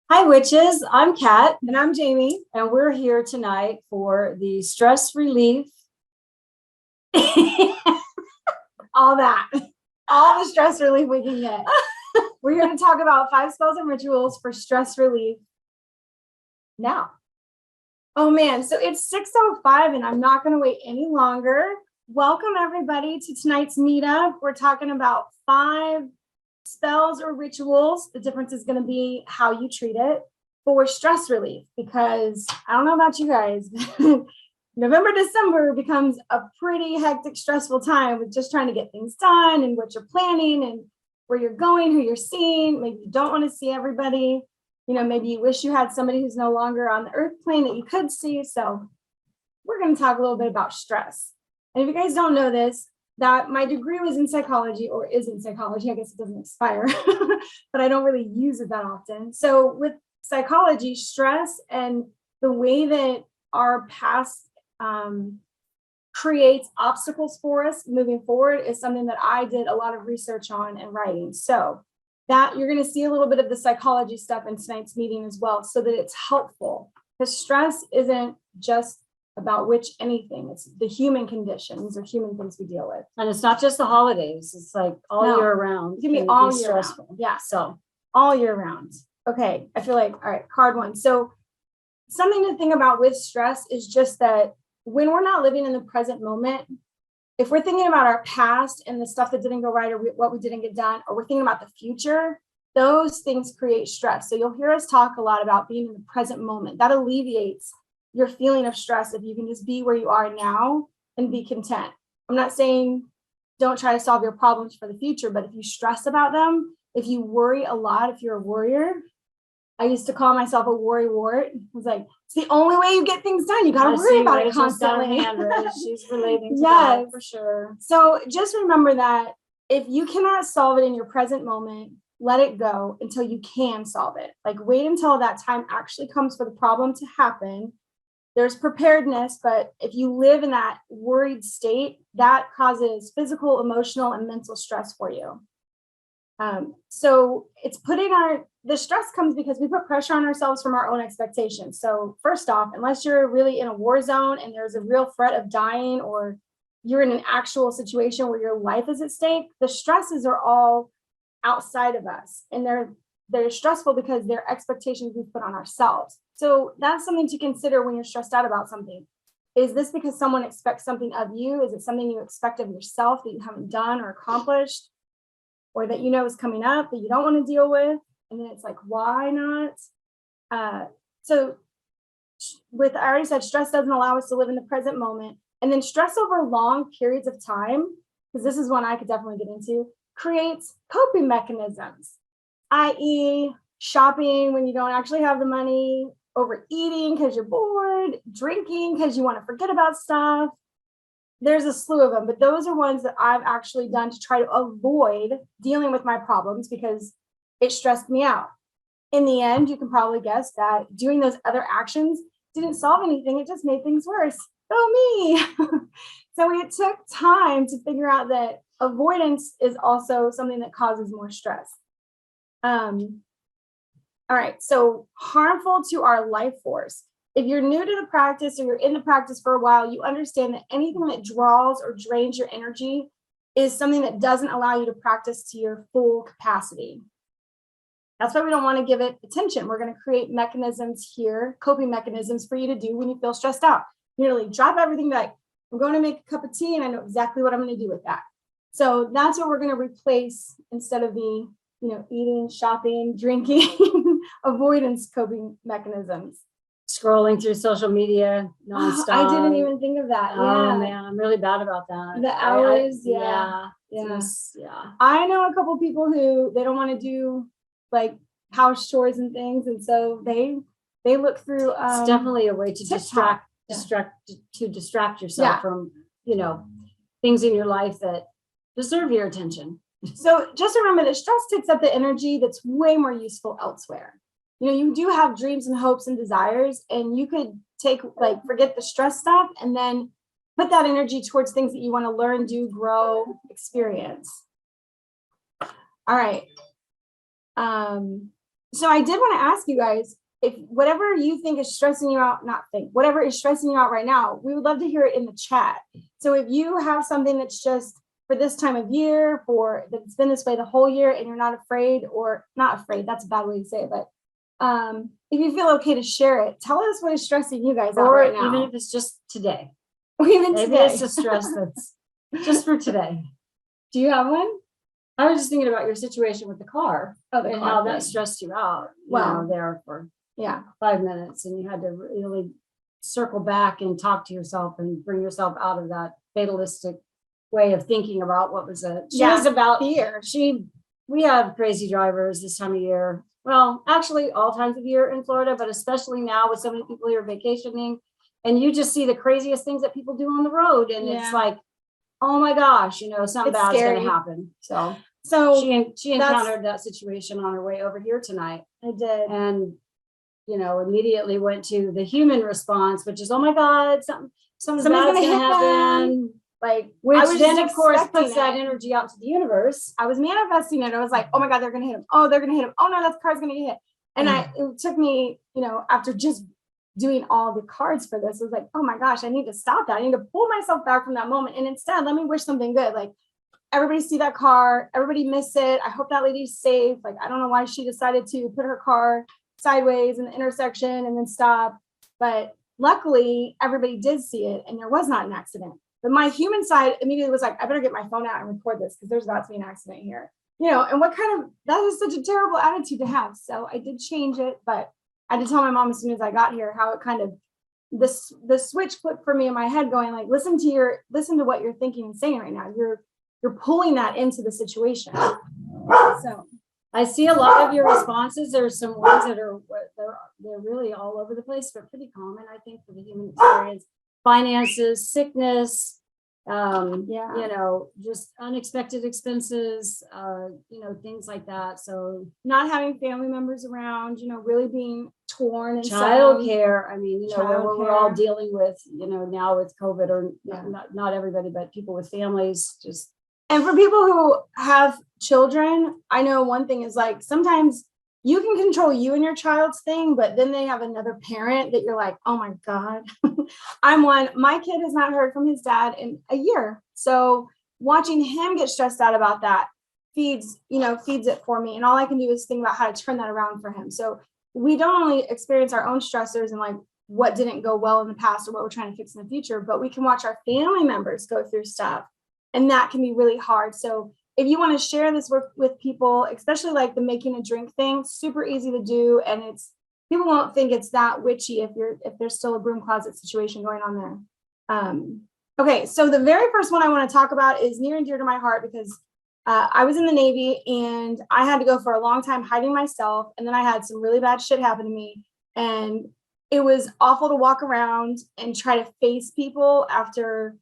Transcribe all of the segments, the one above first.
Hi, witches. I'm Kat. And I'm Jamie. And we're here tonight for the stress relief. All the stress relief we can get. We're here to talk about 5 spells and rituals for stress relief now. Oh man, so it's 6:05 and I'm not going to wait any longer. Welcome everybody to tonight's meetup. We're talking about 5 spells or rituals. The difference is going to be how you treat it for stress relief, because I don't know about you guys, November, December becomes a pretty hectic, stressful time with just trying to get things done and what you're planning and where you're going, who you're seeing. Maybe you don't want to see everybody. You know, maybe you wish you had somebody who's no longer on the earth plane that you could see. So we're going to talk a little bit about stress. And if you guys don't know this, that my degree was in psychology, or is in psychology. I guess it doesn't expire, but I don't really use it that often. So with psychology, stress and the way that our past creates obstacles for us moving forward is something that I did a lot of research on and writing. So that you're going to see a little bit of the psychology stuff in tonight's meeting as well, so that it's helpful, because stress isn't just about anything. It's the human condition. These are human things we deal with. And it's not just the holidays. It's like all year round. It can be all year stressful. Round. Yeah. So all year round. Okay. I feel like, all right, card 1. So something to think about with stress is just that when we're not living in the present moment, if we're thinking about our past and the stuff that didn't go right, or what we didn't get done, or we're thinking about the future, those things create stress. So you'll hear us talk a lot about being in the present moment. That alleviates your feeling of stress if you can just be where you are now and be content. I'm not saying don't try to solve your problems for the future, but if you stress about them, if you worry a lot, if you're a worrier, I used to call myself a worry wart. I was like, it's the only way you get things done. You got to worry about it constantly. She's relating to that for sure. So just remember that if you cannot solve it in your present moment, let it go until you can solve it. Like, wait until that time actually comes for the problem to happen. There's preparedness, but if you live in that worried state, that causes physical, emotional, and mental stress for you. So it's the stress comes because we put pressure on ourselves from our own expectations. So first off, unless you're really in a war zone and there's a real threat of dying, or you're in an actual situation where your life is at stake, the stresses are all outside of us, and they're stressful because they're expectations we put on ourselves. So that's something to consider when you're stressed out about something. Is this because someone expects something of you? Is it something you expect of yourself that you haven't done or accomplished, or that you know is coming up that you don't want to deal with? And then it's like, why not? So I already said, stress doesn't allow us to live in the present moment. And then stress over long periods of time, because this is one I could definitely get into, creates coping mechanisms, i.e. shopping when you don't actually have the money, overeating because you're bored, drinking because you want to forget about stuff. There's a slew of them, but those are ones that I've actually done to try to avoid dealing with my problems because it stressed me out. In the end, you can probably guess that doing those other actions didn't solve anything. It just made things worse. Oh, me. So it took time to figure out that avoidance is also something that causes more stress. All right, so harmful to our life force. If you're new to the practice, or you're in the practice for a while, you understand that anything that draws or drains your energy is something that doesn't allow you to practice to your full capacity. That's why we don't want to give it attention. We're going to create mechanisms here, coping mechanisms for you to do when you feel stressed out. You know, like drop everything, like, I'm going to make a cup of tea and I know exactly what I'm going to do with that. So that's what we're going to replace instead of the, eating, shopping, drinking, avoidance coping mechanisms. Scrolling through social media nonstop. I didn't even think of that. Oh man, I'm really bad about that. The hours, yeah. I know a couple people who they don't want to do like house chores and things, and so they look through. It's definitely a way to TikTok. distract yourself from things in your life that deserve your attention. So just remember that stress takes up the energy that's way more useful elsewhere. You do have dreams and hopes and desires, and you could forget the stress stuff and then put that energy towards things that you want to learn, do, grow, experience. All right. So I did want to ask you guys, if whatever you think is stressing you out, whatever is stressing you out right now, we would love to hear it in the chat. So if you have something that's just for this time of year, that's been this way the whole year, and you're not afraid, or not afraid, that's a bad way to say it, but if you feel okay to share it, tell us what is stressing you guys out right now. Even if it's just today. Or even Maybe today. it's a stress that's just for today. Do you have one? I was just thinking about your situation with the car Oh, and how that stressed you out. Wow. There for 5 minutes, and you had to really circle back and talk to yourself and bring yourself out of that fatalistic way of thinking about what was it. She was about fear. We have crazy drivers this time of year. Well, actually all times of year in Florida, but especially now with so many people here vacationing, and you just see the craziest things that people do on the road, and it's like, oh my gosh, something bad's going to happen. So she encountered that situation on her way over here tonight. I did. And, immediately went to the human response, which is, oh my God, something's bad's going to happen. Which then, of course, puts that energy out to the universe. I was manifesting it. I was like, oh my God, they're going to hit him. Oh, they're going to hit him. Oh no, that card's going to get hit. And it took me, after just doing all the cards for this, I was like, oh my gosh, I need to stop that. I need to pull myself back from that moment. And instead, let me wish something good. Like, everybody see that car, everybody miss it. I hope that lady's safe. Like, I don't know why she decided to put her car sideways in the intersection and then stop. But luckily, everybody did see it and there was not an accident. But my human side immediately was like, I better get my phone out and record this because there's about to be an accident here. And that is such a terrible attitude to have. So I did change it, but I had to tell my mom as soon as I got here how it kind of, the switch flipped for me in my head going like, listen to what you're thinking and saying right now. You're pulling that into the situation. So I see a lot of your responses. There's some ones that they're really all over the place, but pretty common, I think, for the human experience. Finances, sickness, just unexpected expenses, things like that. So not having family members around, really being torn. And childcare. I mean, we're all dealing with, now with COVID, or not everybody, but people with families, just. And for people who have children, I know one thing is like, sometimes you can control you and your child's thing, but then they have another parent that you're like, oh my God. My kid has not heard from his dad in a year. So watching him get stressed out about that feeds it for me. And all I can do is think about how to turn that around for him. So we don't only experience our own stressors and like what didn't go well in the past or what we're trying to fix in the future, but we can watch our family members go through stuff. And that can be really hard. So if you want to share this with people, especially like the making a drink thing, super easy to do. And people won't think it's that witchy if there's still a broom closet situation going on there. Okay, so the very first one I want to talk about is near and dear to my heart because I was in the Navy and I had to go for a long time hiding myself. And then I had some really bad shit happen to me. And it was awful to walk around and try to face people after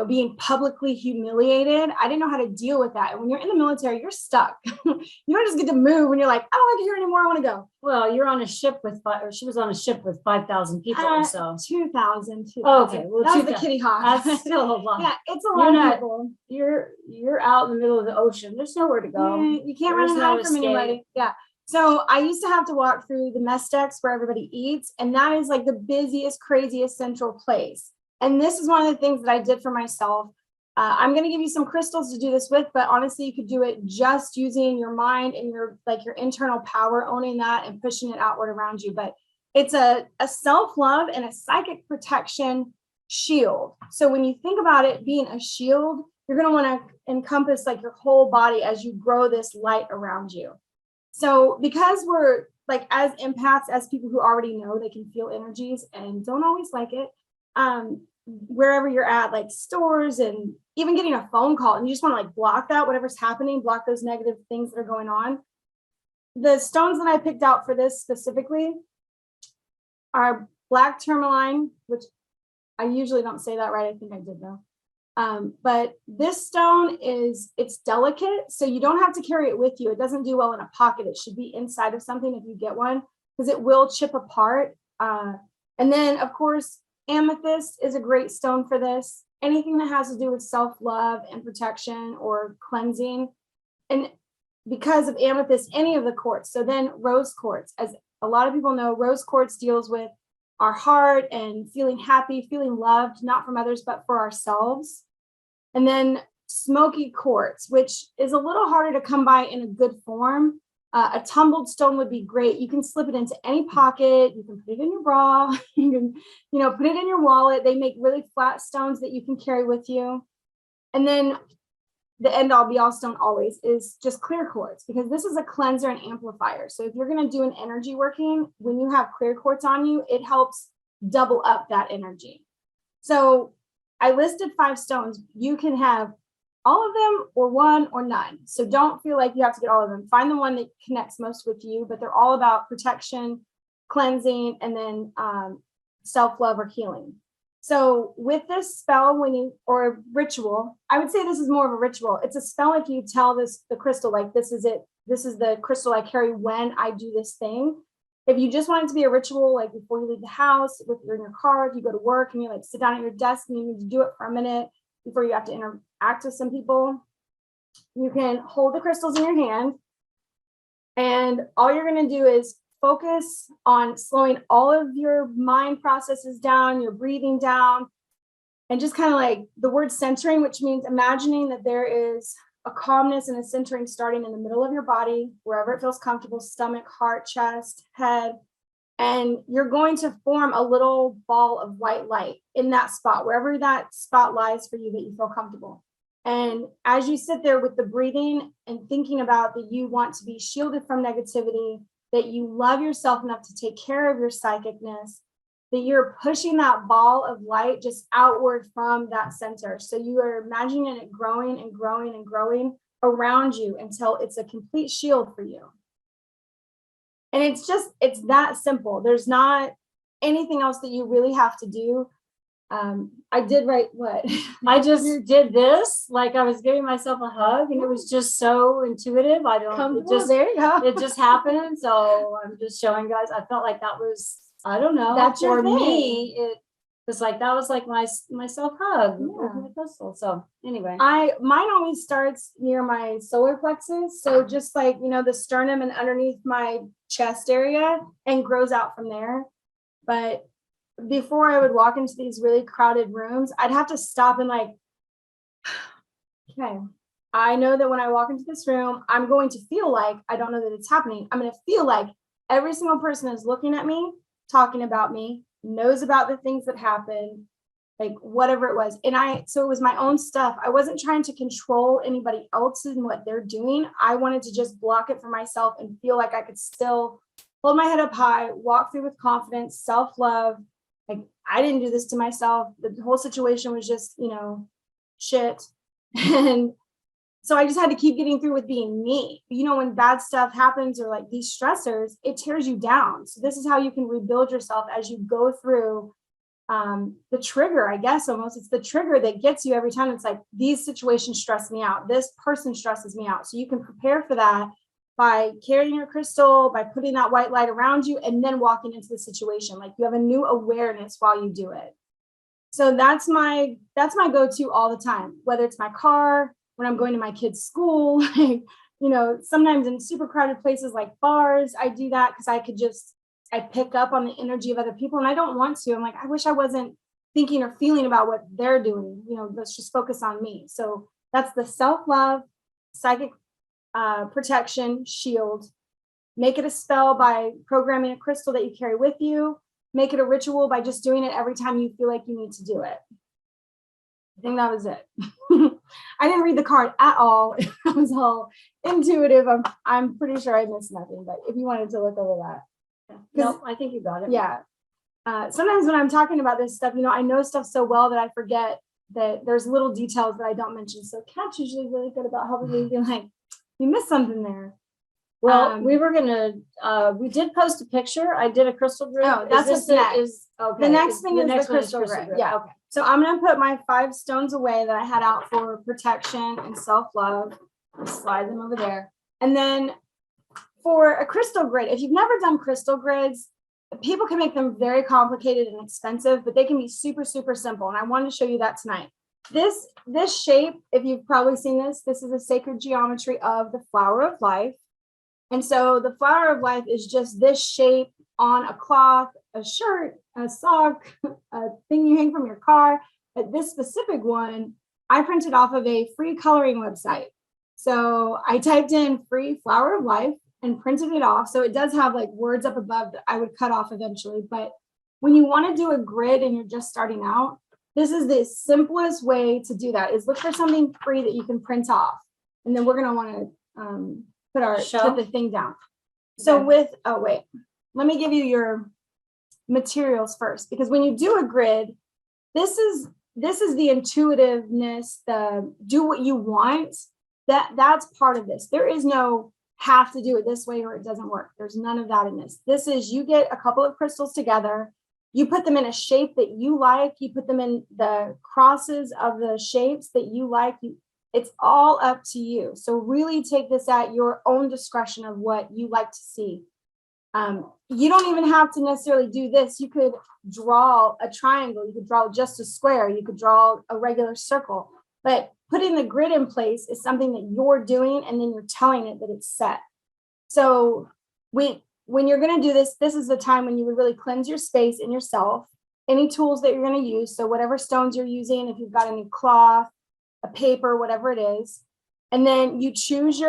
being publicly humiliated. I didn't know how to deal with that. And when you're in the military, you're stuck. You don't just get to move when you're like, I don't like it here anymore. I want to go. Well, you're on a ship she was on a ship with 5,000 people. So 2,000. Okay. Well, that was the Kitty Hawk. That's still a lot. Yeah, it's a lot of people. You're out in the middle of the ocean. There's nowhere to go. You can't run and hide from anybody. Yeah. So I used to have to walk through the mess decks where everybody eats. And that is like the busiest, craziest central place. And this is one of the things that I did for myself. I'm going to give you some crystals to do this with, but honestly, you could do it just using your mind and your internal power, owning that and pushing it outward around you. But it's a self-love and a psychic protection shield. So when you think about it being a shield, you're going to want to encompass like your whole body as you grow this light around you. So because we're like as empaths, as people who already know they can feel energies and don't always like it, wherever you're at, like stores and even getting a phone call, and you just want to like block that, whatever's happening, block those negative things that are going on. The stones that I picked out for this specifically are black tourmaline, which I usually don't say that right. I think I did though. But this stone it's delicate, so you don't have to carry it with you. It doesn't do well in a pocket. It should be inside of something if you get one, because it will chip apart. And then of course, amethyst is a great stone for this. Anything that has to do with self-love and protection or cleansing. And because of amethyst, any of the quartz. So then rose quartz, as a lot of people know, rose quartz deals with our heart and feeling happy, feeling loved, not from others, but for ourselves. And then smoky quartz, which is a little harder to come by in a good form. A tumbled stone would be great. You can slip it into any pocket. You can put it in your bra. You can, put it in your wallet. They make really flat stones that you can carry with you. And then the end all be all stone always is just clear quartz, because this is a cleanser and amplifier. So if you're going to do an energy working, when you have clear quartz on you, it helps double up that energy. So I listed 5 stones. You can have all of them or one or none. So don't feel like you have to get all of them. Find the one that connects most with you, but they're all about protection, cleansing, and then self-love or healing. So with this spell, or ritual, I would say this is more of a ritual. It's a spell if you tell the crystal, like, this is it. This is the crystal I carry when I do this thing. If you just want it to be a ritual, like before you leave the house, if you're in your car, if you go to work and you like sit down at your desk and you need to do it for a minute before you have to interact with some people, you can hold the crystals in your hand. And all you're going to do is focus on slowing all of your mind processes down, your breathing down, and just kind of like the word centering, which means imagining that there is a calmness and a centering starting in the middle of your body, wherever it feels comfortable, stomach, heart, chest, head. And you're going to form a little ball of white light in that spot, wherever that spot lies for you that you feel comfortable. And as you sit there with the breathing and thinking about that you want to be shielded from negativity, that you love yourself enough to take care of your psychicness, that you're pushing that ball of light just outward from that center. So you are imagining it growing and growing and growing around you until it's a complete shield for you. And it's that simple. There's not anything else that you really have to do. I did write what? I just did this, like I was giving myself a hug, and it was just so intuitive. There you go. It just happened. So I'm just showing guys, I felt like that was, I don't know. That's your for thing. me, it was like, that was like my self hug with Yeah. my crystal. So anyway. Mine always starts near my solar plexus. So just like, the sternum and underneath my chest area, and grows out from there. But before I would walk into these really crowded rooms, I'd have to stop and like, okay, I know that when I walk into this room, I'm going to feel like, I don't know that it's happening, I'm going to feel like every single person is looking at me, talking about me, knows about the things that happened, like whatever it was. So it was my own stuff. I wasn't trying to control anybody else and what they're doing. I wanted to just block it for myself and feel like I could still hold my head up high, walk through with confidence, self-love. Like, I didn't do this to myself. The whole situation was just, shit. And so I just had to keep getting through with being me. When bad stuff happens or like these stressors, it tears you down. So this is how you can rebuild yourself as you go through the trigger, I guess, almost. It's the trigger that gets you every time. It's like, these situations stress me out. This person stresses me out. So you can prepare for that by carrying your crystal, by putting that white light around you, and then walking into the situation. Like, you have a new awareness while you do it. So that's my go-to all the time, whether it's my car, when I'm going to my kids' school, sometimes in super crowded places like bars, I do that because I pick up on the energy of other people, and I don't want to. I'm like, I wish I wasn't thinking or feeling about what they're doing. Let's just focus on me. So that's the self-love, psychic protection, shield. Make it a spell by programming a crystal that you carry with you. Make it a ritual by just doing it every time you feel like you need to do it. I think that was it. I didn't read the card at all. It was all intuitive. I'm pretty sure I missed nothing, but if you wanted to look over that. No, I think you got it. Yeah. Sometimes when I'm talking about this stuff, I know stuff so well that I forget that there's little details that I don't mention. So Kat's usually really good about helping me be like, you missed something there. Well, we did post a picture. I did a crystal grid. Oh, that's what's next. Okay. The next thing is the one crystal grid. grid. Yeah. Okay. So I'm going to put my 5 stones away that I had out for protection and self-love. Slide them over there. And then for a crystal grid, if you've never done crystal grids, people can make them very complicated and expensive, but they can be super, super simple. And I wanted to show you that tonight. This shape, if you've probably seen this is a sacred geometry of the flower of life. And so the flower of life is just this shape on a cloth, a shirt, a sock, a thing you hang from your car. But this specific one, I printed off of a free coloring website. So I typed in free flower of life and printed it off. So it does have like words up above that I would cut off eventually. But when you want to do a grid and you're just starting out, this is the simplest way to do that, is look for something free that you can print off. And then we're going to want to put the thing down. So let me give you your materials first, because when you do a grid, this is the intuitiveness, the do what you want. That's part of this. There is no have to do it this way or it doesn't work. There's none of that in this. This is, you get a couple of crystals together, you put them in a shape that you like, you put them in the crosses of the shapes that you like. It's all up to you. So really take this at your own discretion of what you like to see. You don't even have to necessarily do this. You could draw a triangle, you could draw just a square, you could draw a regular circle, but putting the grid in place is something that you're doing, and then you're telling it that it's set. So when you're going to do this, this is the time when you would really cleanse your space and yourself, any tools that you're going to use. So whatever stones you're using, if you've got any cloth, a paper, whatever it is, and then you choose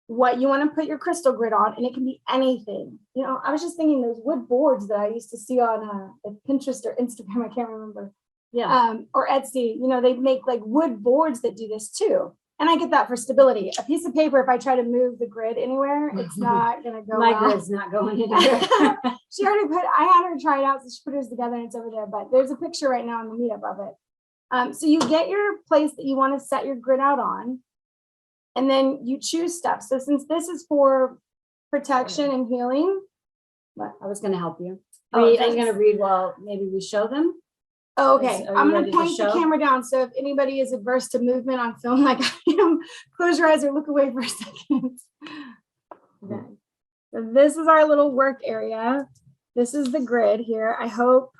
what you want to put your crystal grid on, and it can be anything. You know, I was just thinking those wood boards that I used to see on Pinterest or Instagram, I can't remember. Yeah. Or Etsy, you know, they make like wood boards that do this too. And I get that for stability. A piece of paper, if I try to move the grid anywhere, it's not going to go My well. grid's not going anywhere. I had her try it out, so she put hers together and it's over there, but there's a picture right now on the Meetup of it. So you get your place that you want to set your grid out on, and then you choose stuff. So since this is for protection and healing. But I was going to help you. Oh, I was going to thanks. read while maybe we show them. Oh, okay, Are you I'm going ready to to point the show? camera down. So if anybody is adverse to movement on film like I am, close your eyes or look away for a second. Okay. So this is our little work area. This is the grid here. I hope,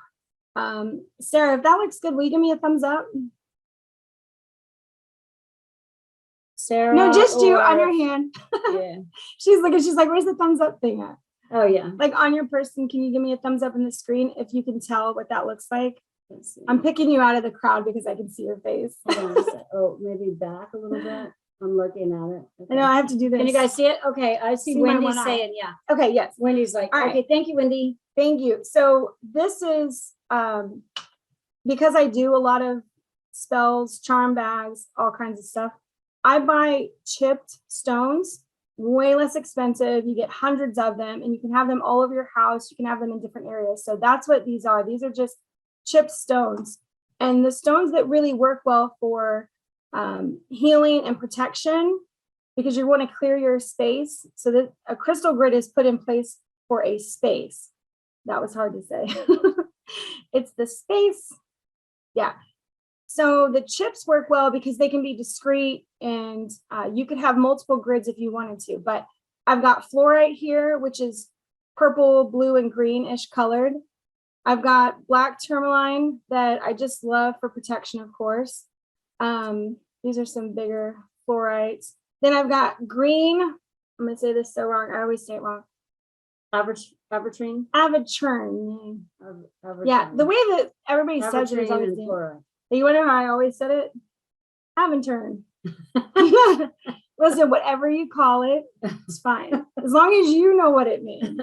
Sarah, if that looks good, will you give me a thumbs up? Sarah? No, just you or- on your hand. Yeah. She's like, where's the thumbs up thing at? Oh, yeah. Like on your person, can you give me a thumbs up in the screen if you can tell what that looks like? Let's see. I'm picking you out of the crowd because I can see your face. Hold on a sec. Oh, maybe back a little bit. I'm looking at it. I know I have to do this. Can you guys see it? Okay, I see See my Wendy one eye. saying, yeah. Okay, yes. Wendy's like, All right. okay, thank you, Wendy. Thank you. So this is because I do a lot of spells, charm bags, all kinds of stuff. I buy chipped stones, way less expensive. You get hundreds of them and you can have them all over your house. You can have them in different areas. So that's what these are. These are just chipped stones. And the stones that really work well for healing and protection, because you want to clear your space. So that a crystal grid is put in place for a space. That was hard to say. It's the space. Yeah. So the chips work well because they can be discreet, and you could have multiple grids if you wanted to. But I've got fluorite here, which is purple, blue, and greenish colored. I've got black tourmaline that I just love for protection, of course. These are some bigger fluorites. Then I've got green. I'm going to say this so wrong. I always say it wrong. Avitrine? Avitrine. Yeah, the way that everybody says it is always different. You wonder how I always said it? Aventern. Listen, whatever you call it, it's fine. As long as you know what it means.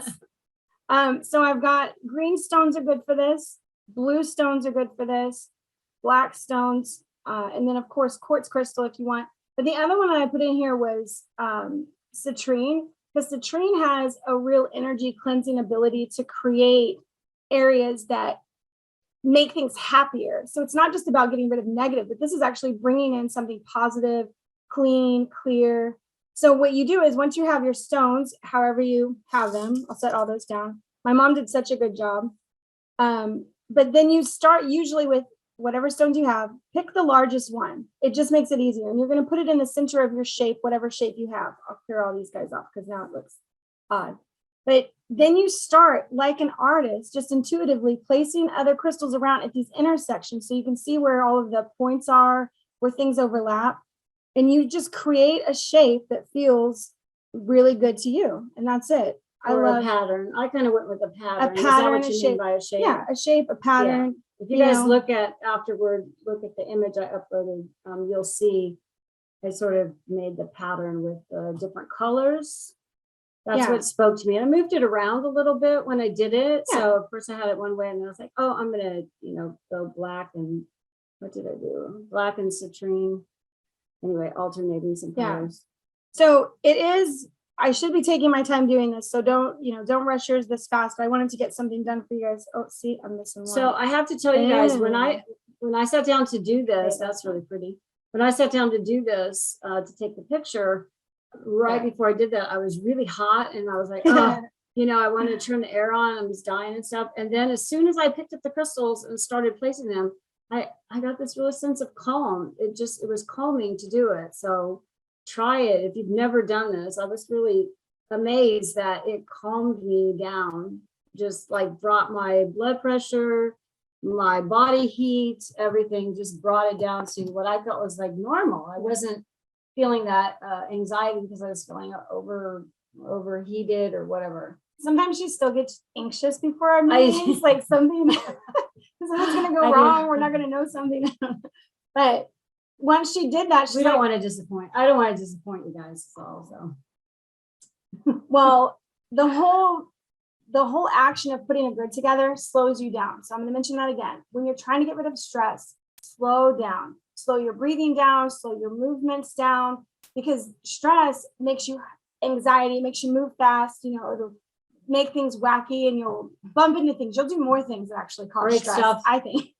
So I've got green stones are good for this. Blue stones are good for this. Black stones. And then, of course, quartz crystal if you want. But the other one that I put in here was citrine, because citrine has a real energy cleansing ability to create areas that make things happier. So it's not just about getting rid of negative, but this is actually bringing in something positive, clean, clear. So what you do is once you have your stones, however you have them, I'll set all those down. My mom did such a good job. But then you start usually with whatever stones you have, pick the largest one. It just makes it easier. And you're going to put it in the center of your shape, whatever shape you have. I'll clear all these guys off because now it looks odd. But then you start like an artist, just intuitively placing other crystals around at these intersections so you can see where all of the points are, where things overlap. And you just create a shape that feels really good to you. And that's it. Or a pattern. I kind of went with a pattern. Is that pattern, what a you shape. mean by a shape? Yeah, a shape, a pattern. If you guys look at afterward, look at the image I uploaded, you'll see I sort of made the pattern with different colors. That's what spoke to me. And I moved it around a little bit when I did it. Yeah. So at first I had it one way and I was like, oh, I'm gonna, go black and what did I do? Black and citrine. Anyway, alternating some colors. So it is, I should be taking my time doing this. So don't rush yours this fast. But I wanted to get something done for you guys. Oh, see, I'm missing one. So I have to tell you guys, when I sat down to do this, that's really pretty. When I sat down to do this, to take the picture, right before I did that, I was really hot and I was like, oh, I wanted to turn the air on. I was dying and stuff. And then as soon as I picked up the crystals and started placing them, I got this real sense of calm. It was calming to do it. So try it. If you've never done this, I was really amazed that it calmed me down, just like brought my blood pressure, my body heat, everything, just brought it down to what I felt was like normal. I wasn't feeling that anxiety because I was feeling overheated or whatever. Sometimes she still gets anxious before our meetings, like something's gonna go wrong. We're not gonna know something. But once she did that, we don't want to disappoint. I don't want to disappoint you guys. So well, the whole action of putting a grid together slows you down. So I'm going to mention that again. When you're trying to get rid of stress, slow down, slow your breathing down, slow your movements down, because stress makes you anxiety, makes you move fast, it'll make things wacky and you'll bump into things. You'll do more things that actually cause stress, stuff. I think.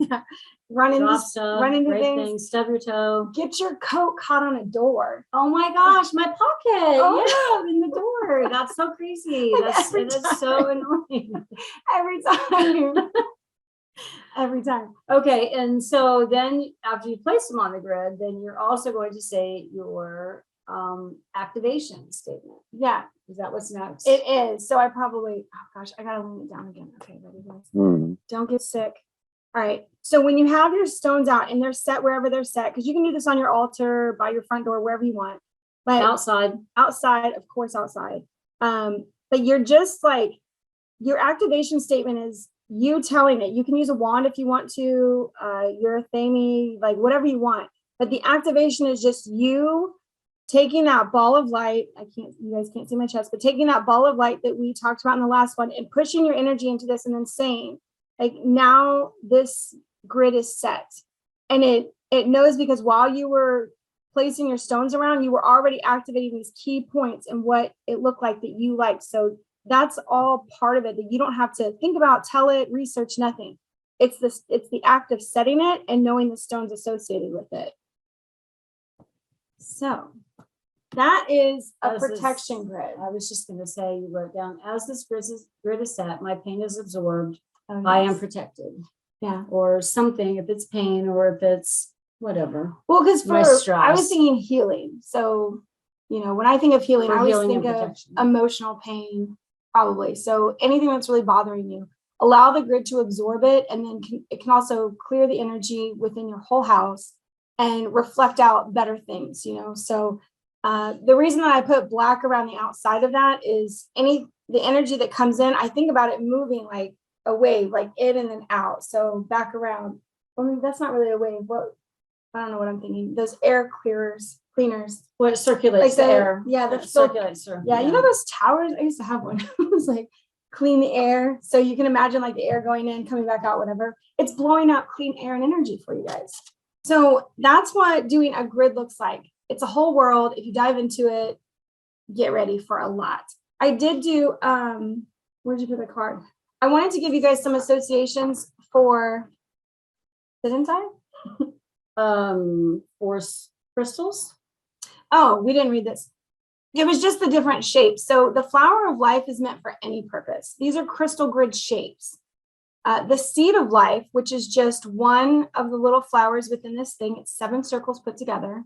run into things, stub your toe, get your coat caught on a door. Oh my gosh, my pocket. Oh. In the door. That's so crazy. That's so annoying. Every time. Okay, and so then after you place them on the grid, then you're also going to say your activation statement. Yeah. Is that what's next? It is. So I probably, I gotta lean it down again. Okay, ready guys? Don't get sick. All right. So when you have your stones out and they're set wherever they're set, because you can do this on your altar, by your front door, wherever you want. But outside, of course, outside. But you're just like, your activation statement is you telling it. You can use a wand if you want to, your thingy, like whatever you want. But the activation is just you taking that ball of light. You guys can't see my chest, but taking that ball of light that we talked about in the last one and pushing your energy into this and then saying, like, now this grid is set. And it knows, because while you were placing your stones around, you were already activating these key points and what it looked like that you liked. So that's all part of it, that you don't have to think about, tell it, research, nothing. It's the act of setting it and knowing the stones associated with it. So that is a protection grid. I was just going to say, you wrote down, as this grid is set, my pain is absorbed. Oh, yes. I am protected. Yeah. Or something, if it's pain or if it's whatever. Well, because I was thinking healing. So, when I think of healing, I always think of emotional pain, probably. So anything that's really bothering you, allow the grid to absorb it. And then it can also clear the energy within your whole house and reflect out better things, So the reason that I put black around the outside of that is the energy that comes in, I think about it moving like a wave, like in and then out. So back around. I mean, that's not really a wave. I don't know what I'm thinking. Those air cleaners. Well, it circulates the air. Yeah, it circulates. Yeah, you know those towers? I used to have one. It was like clean the air. So you can imagine like the air going in, coming back out, whatever. It's blowing out clean air and energy for you guys. So that's what doing a grid looks like. It's a whole world. If you dive into it, get ready for a lot. I did do, where'd you put the card? I wanted to give you guys some associations for, didn't I? For crystals. Oh, we didn't read this. It was just the different shapes. So the flower of life is meant for any purpose. These are crystal grid shapes. The seed of life, which is just one of the little flowers within this thing, it's 7 circles put together.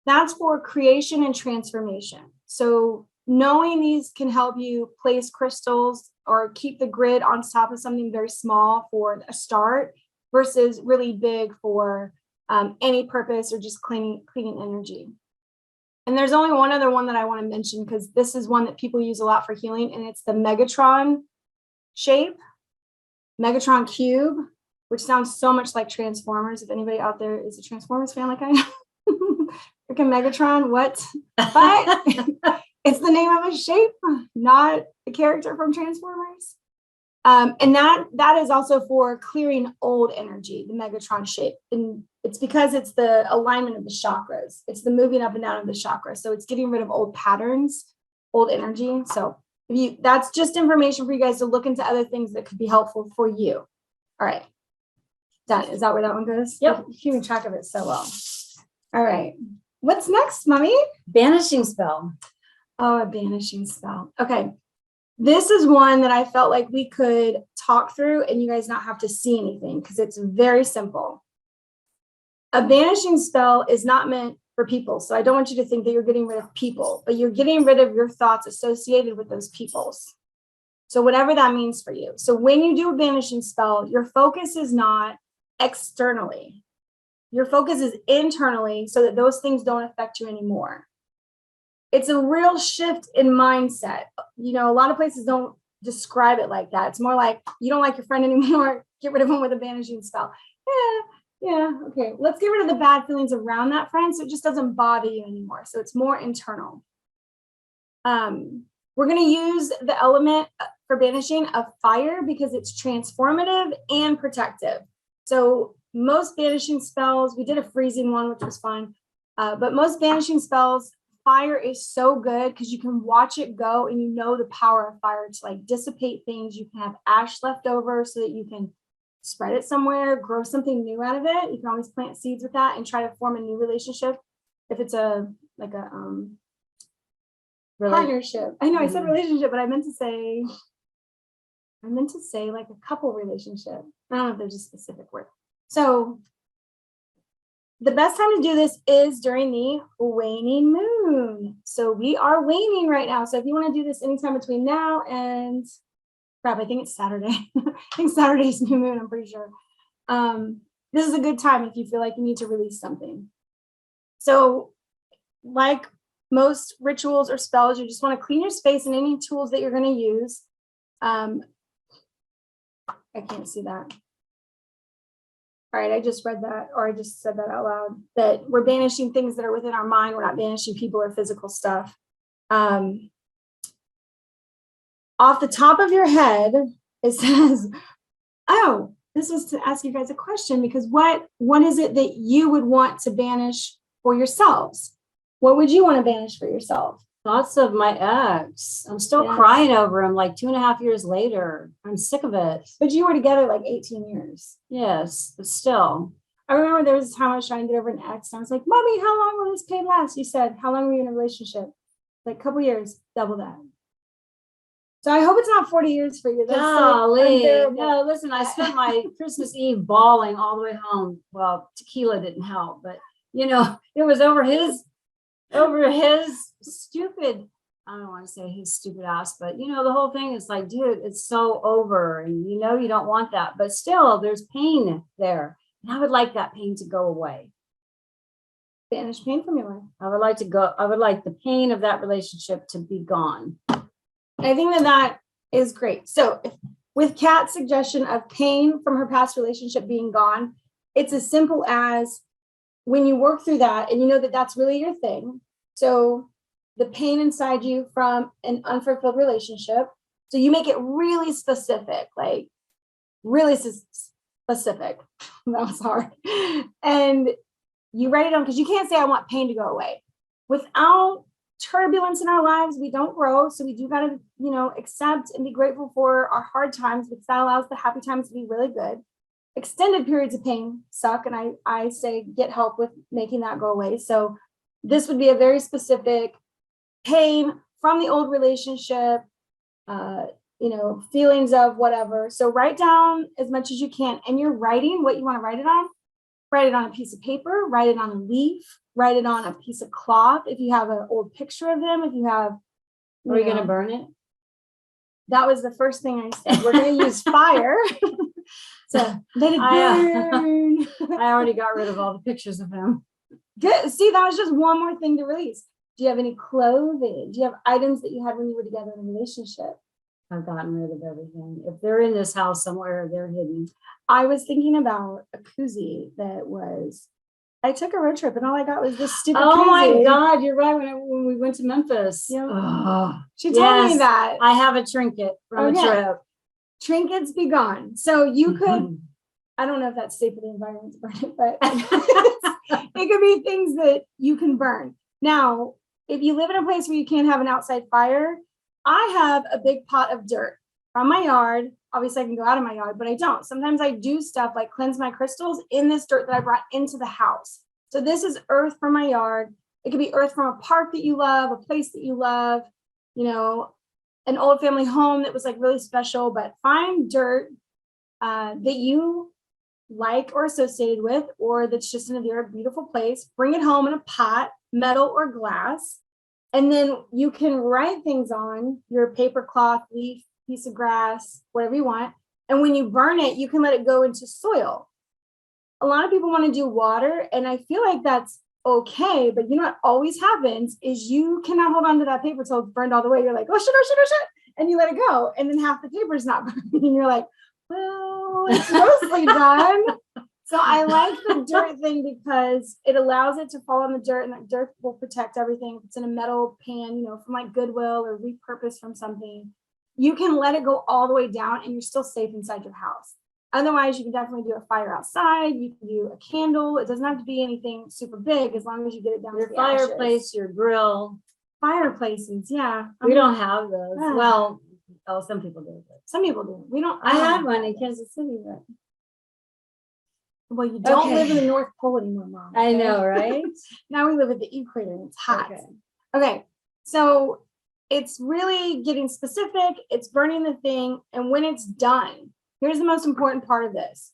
That's for creation and transformation. So, knowing these can help you place crystals or keep the grid on top of something very small for a start versus really big for any purpose or just cleaning energy. And there's only one other one that I want to mention because this is one that people use a lot for healing, and it's the Megatron shape, Megatron Cube, which sounds so much like Transformers. If anybody out there is a Transformers fan like I am, freaking Megatron, what? But it's the name of a shape, not a character from Transformers. And that is also for clearing old energy, the Megatron shape. And it's because it's the alignment of the chakras. It's the moving up and down of the chakras. So it's getting rid of old patterns, old energy. So that's just information for you guys to look into other things that could be helpful for you. All right. Done. Is that where that one goes? Yep. You're keeping track of it so well. All right. What's next, Mommy? Banishing spell. Oh, a banishing spell. Okay. This is one that I felt like we could talk through and you guys not have to see anything because it's very simple. A banishing spell is not meant for people. So I don't want you to think that you're getting rid of people, but you're getting rid of your thoughts associated with those peoples. So whatever that means for you. So when you do a banishing spell, your focus is not externally. Your focus is internally so that those things don't affect you anymore. It's a real shift in mindset. You know, a lot of places don't describe it like that. It's more like you don't like your friend anymore, get rid of them with a banishing spell. Yeah, okay. Let's get rid of the bad feelings around that friend so it just doesn't bother you anymore. So it's more internal. We're going to use the element for banishing of fire because it's transformative and protective. So most banishing spells, we did a freezing one, which was fun, but most banishing spells, fire is so good because you can watch it go and you know the power of fire to like dissipate things. You can have ash left over so that you can spread it somewhere, grow something new out of it. You can always plant seeds with that and try to form a new relationship. If it's partnership. I know I said relationship, but I meant to say like a couple relationship. I don't know if there's a specific word. So the best time to do this is during the waning moon. So we are waning right now. So if you want to do this anytime between now and I think it's Saturday. I think Saturday's new moon, I'm pretty sure. This is a good time if you feel like you need to release something. So like most rituals or spells, you just want to clean your space and any tools that you're going to use. I can't see that. All right, I just read that, or I just said that out loud, that we're banishing things that are within our mind. We're not banishing people or physical stuff. Off the top of your head, it says, oh, this was to ask you guys a question, because what is it that you would want to banish for yourselves? What would you want to banish for yourself? Thoughts of my ex. I'm still crying over him like 2.5 years later. I'm sick of it. But you were together like 18 years. Yes, but still. I remember there was a time I was trying to get over an ex. And I was like, Mommy, how long will this pain last? You said, how long were you in a relationship? Like a couple years, double that. So I hope it's not 40 years for you. That's golly. No, listen, I spent my Christmas Eve bawling all the way home. Well, tequila didn't help, but you know, it was over his stupid, I don't want to say his stupid ass, but you know, the whole thing is like, dude, it's so over and you know, you don't want that, but still there's pain there. And I would like that pain to go away. Banish pain from your life. I would like the pain of that relationship to be gone. I think that is great. So with Kat's suggestion of pain from her past relationship being gone, it's as simple as when you work through that and you know that that's really your thing. So the pain inside you from an unfulfilled relationship. So you make it really specific, like really specific. That was hard. And you write it down because you can't say, I want pain to go away. Without turbulence in our lives, we don't grow. So we do got to, you know, accept and be grateful for our hard times, because that allows the happy times to be really good. Extended periods of pain suck. And I say get help with making that go away. So this would be a very specific pain from the old relationship, you know, feelings of whatever. So write down as much as you can. And you're writing what you want to write it on. Write it on a piece of paper, write it on a leaf, write it on a piece of cloth. If you have an old picture of them, if you have Are we gonna burn it? That was the first thing I said. We're gonna use fire. So let it burn. I already got rid of all the pictures of him. Good. See, that was just one more thing to release. Do you have any clothing? Do you have items that you had when you were together in a relationship? I've gotten rid of everything. If they're in this house somewhere, they're hidden. I was thinking about a koozie that was, I took a road trip and all I got was this stupid Oh koozie. my God, you're right. When we went to Memphis. Yeah. Oh, She told me yes. that. I have a trinket from a trip. Trinkets be gone. So you could, I don't know if that's safe for the environment to burn it, but it could be things that you can burn. Now, if you live in a place where you can't have an outside fire, I have a big pot of dirt from my yard. Obviously, I can go out of my yard, but I don't. Sometimes I do stuff like cleanse my crystals in this dirt that I brought into the house. So this is earth from my yard. It could be earth from a park that you love, a place that you love, you know, an old family home that was like really special, but find dirt that you like or associated with, or that's just in a very beautiful place. Bring it home in a pot, metal or glass. And then you can write things on your paper, cloth, leaf, piece of grass, whatever you want. And when you burn it, you can let it go into soil. A lot of people want to do water, and I feel like that's okay, but you know what always happens is you cannot hold on to that paper till it's burned all the way. You're like, oh shit, oh shit, oh shit. And you let it go. And then half the paper is not burned. And you're like, well, it's mostly done. So I like the dirt thing because it allows it to fall in the dirt, and that dirt will protect everything. If it's in a metal pan, you know, from like Goodwill or repurposed from something, you can let it go all the way down and you're still safe inside your house. Otherwise, you can definitely do a fire outside. You can do a candle. It doesn't have to be anything super big as long as you get it down Your to the fireplace, ashes. your grill. Fireplaces, yeah. We don't have those. Ah. Well, some people do. But Some people do. We don't. I had one in Kansas City, but Well, you don't Okay. live in the North Pole anymore, Mom. I okay? know, right? Now we live at the equator and it's hot. Okay. Okay, so it's really getting specific. It's burning the thing, and when it's done, here's the most important part of this.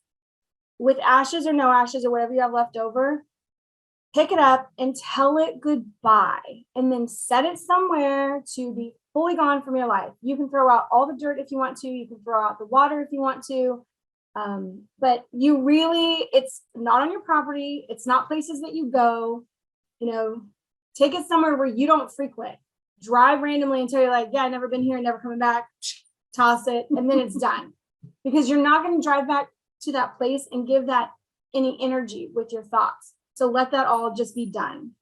With ashes or no ashes or whatever you have left over, pick it up and tell it goodbye, and then set it somewhere to be fully gone from your life. You can throw out all the dirt if you want to. You can throw out the water if you want to. But you really, it's not on your property. It's not places that you go, you know, take it somewhere where you don't frequent. Drive randomly until you're like, yeah, I've never been here, never coming back. Toss it, and then it's done. Because you're not going to drive back to that place and give that any energy with your thoughts. So let that all just be done.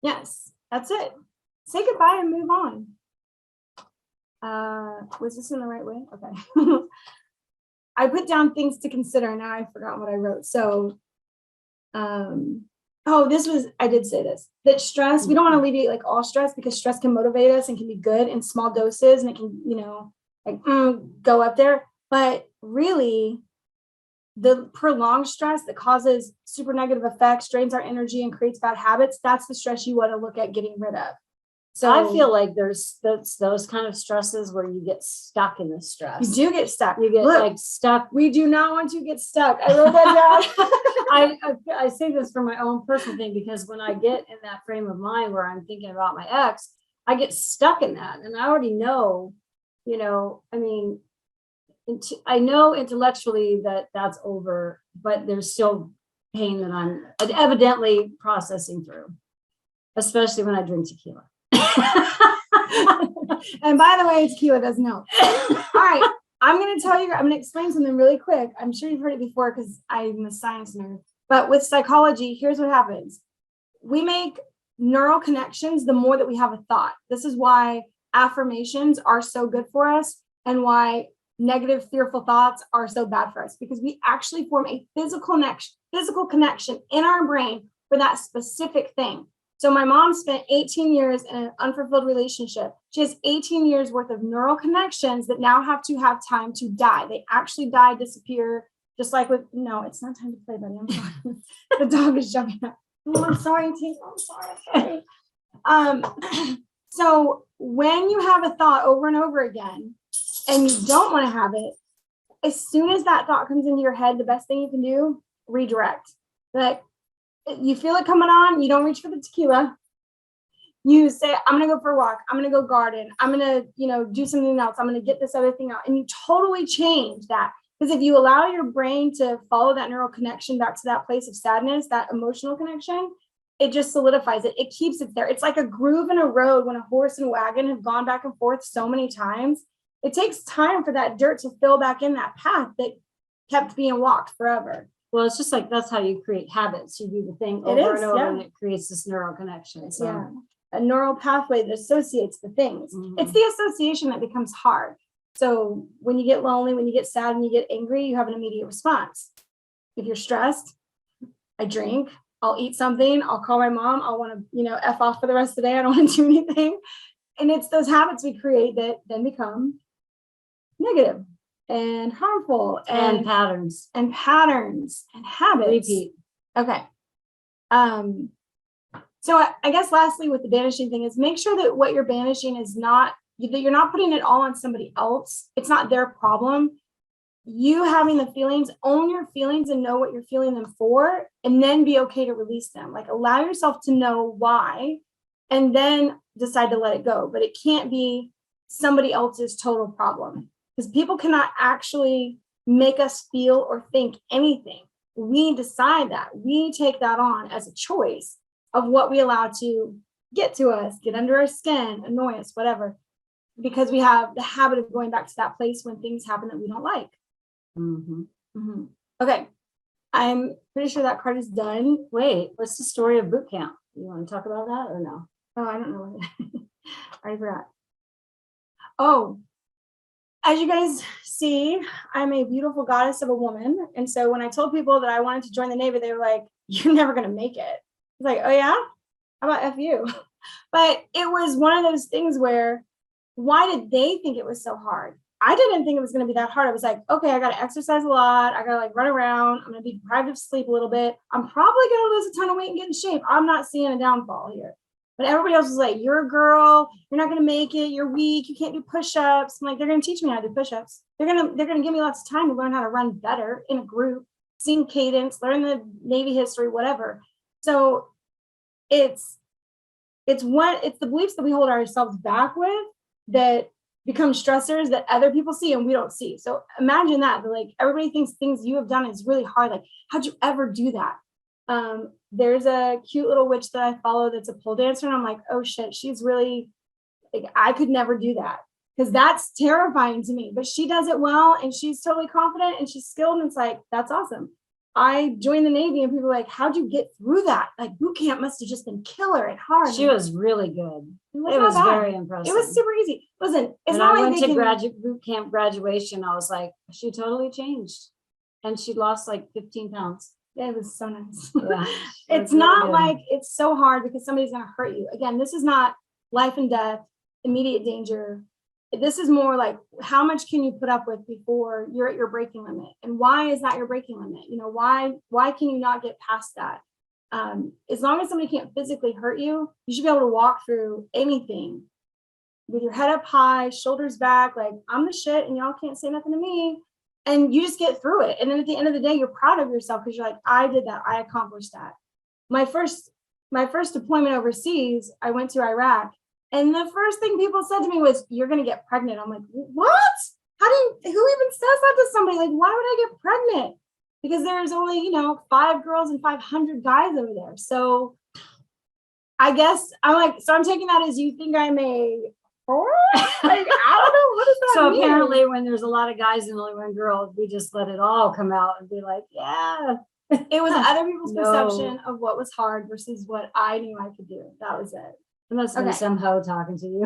Yes, that's it. Say goodbye and move on. Was this in the right way? Okay. I put down things to consider. Now I forgot what I wrote. So, oh, this was, I did say this, that stress, we don't want to alleviate like all stress, because stress can motivate us and can be good in small doses, and it can, you know, like go up there. But really, the prolonged stress that causes super negative effects, drains our energy and creates bad habits, that's the stress you want to look at getting rid of. So I feel like there's those kind of stresses where you get stuck in the stress. you do get stuck. You get like stuck. We do not want to get stuck. I wrote that down. I say this for my own personal thing, because when I get in that frame of mind where I'm thinking about my ex, I get stuck in that. And I already know, you know, I mean, I know intellectually that that's over, but there's still pain that I'm evidently processing through, especially when I drink tequila. And by the way, tequila doesn't help. All right. I'm going to tell you, I'm going to explain something really quick. I'm sure you've heard it before because I'm a science nerd. But with psychology, here's what happens. We make neural connections the more that we have a thought. This is why affirmations are so good for us, and why negative, fearful thoughts are so bad for us, because we actually form a physical connection in our brain for that specific thing. So my mom spent 18 years in an unfulfilled relationship. She has 18 years worth of neural connections that now have time to die. They actually die, disappear, just like with, no, it's not time to play, buddy. I'm sorry. The dog is jumping up. Oh, I'm sorry, Tink. I'm sorry. So when you have a thought over and over again, and you don't want to have it, as soon as that thought comes into your head, the best thing you can do, redirect. Like, you feel it coming on, you don't reach for the tequila. You say, I'm gonna go for a walk, I'm gonna go garden, I'm gonna, do something else, I'm gonna get this other thing out. And you totally change that. Because if you allow your brain to follow that neural connection back to that place of sadness, that emotional connection, it just solidifies it. It keeps it there. It's like a groove in a road when a horse and wagon have gone back and forth so many times. It takes time for that dirt to fill back in that path that kept being walked forever. Well, it's just like that's how you create habits. You do the thing over and over, yeah. and it creates this neural connection. So Yeah, a neural pathway that associates the things. It's the association that becomes hard. So when you get lonely, when you get sad, when you get angry, you have an immediate response. If you're stressed, I drink, I'll eat something, I'll call my mom, I'll want to, F off for the rest of the day. I don't want to do anything. And it's those habits we create that then become negative and harmful and patterns and habits. repeat. Okay. So I guess lastly with the banishing thing is make sure that what you're banishing is not, that you're not putting it all on somebody else. It's not their problem. You having the feelings, own your feelings and know what you're feeling them for, and then be okay to release them. Like allow yourself to know why, and then decide to let it go. But it can't be somebody else's total problem, because people cannot actually make us feel or think anything. We decide that. We take that on as a choice of what we allow to get to us, get under our skin, annoy us, whatever, because we have the habit of going back to that place when things happen that we don't like. Okay, I'm pretty sure that card is done. Wait, what's the story of boot camp? You want to talk about that or no? Oh, I don't know. I forgot. Oh, as you guys see, I'm a beautiful goddess of a woman. And so when I told people that I wanted to join the Navy, they were like, you're never going to make it. It's like, oh yeah? How about F you? But it was one of those things where, why did they think it was so hard? I didn't think it was going to be that hard. I was like, okay, I got to exercise a lot. I got to like run around. I'm going to be deprived of sleep a little bit. I'm probably going to lose a ton of weight and get in shape. I'm not seeing a downfall here. But everybody else was like, you're a girl. You're not going to make it. You're weak. You can't do push-ups. I'm like, they're going to teach me how to do push-ups. They're going to give me lots of time to learn how to run better in a group, sing cadence, learn the Navy history, whatever. So it's the beliefs that we hold ourselves back with that become stressors that other people see and we don't see. So imagine that, like everybody thinks things you have done is really hard. Like, how'd you ever do that? There's a cute little witch that I follow that's a pole dancer, and I'm like, oh shit, she's really like, I could never do that, because that's terrifying to me. But she does it well, and she's totally confident and she's skilled, and it's like, that's awesome. I joined the Navy and people were like, how'd you get through that? Like boot camp must have just been killer and hard. She was really good. It was not bad. very impressive. It was super easy. Listen, it's when not I like went to graduate boot camp graduation, I was like, she totally changed. And she lost like 15 pounds. Yeah, it was so nice. Yeah, it's not like it's so hard because somebody's going to hurt you. Again, this is not life and death, immediate danger. This is more like, how much can you put up with before you're at your breaking limit? And why is that your breaking limit? Why can you not get past that? As long as somebody can't physically hurt you, you should be able to walk through anything with your head up high, shoulders back, like I'm the shit and y'all can't say nothing to me. And you just get through it. And then at the end of the day, you're proud of yourself because you're like, I did that. I accomplished that. My first deployment overseas, I went to Iraq. And the first thing people said to me was, you're going to get pregnant. I'm like, what? Who even says that to somebody? Like, why would I get pregnant? Because there's only, 5 girls and 500 guys over there. So I guess I'm taking that as you think I'm a whore? Like, I don't know. What does that mean? So apparently when there's a lot of guys and only one girl, we just let it all come out and be like, yeah. It was other people's perception of what was hard versus what I knew I could do. That was it. It must have been some hoe talking to you.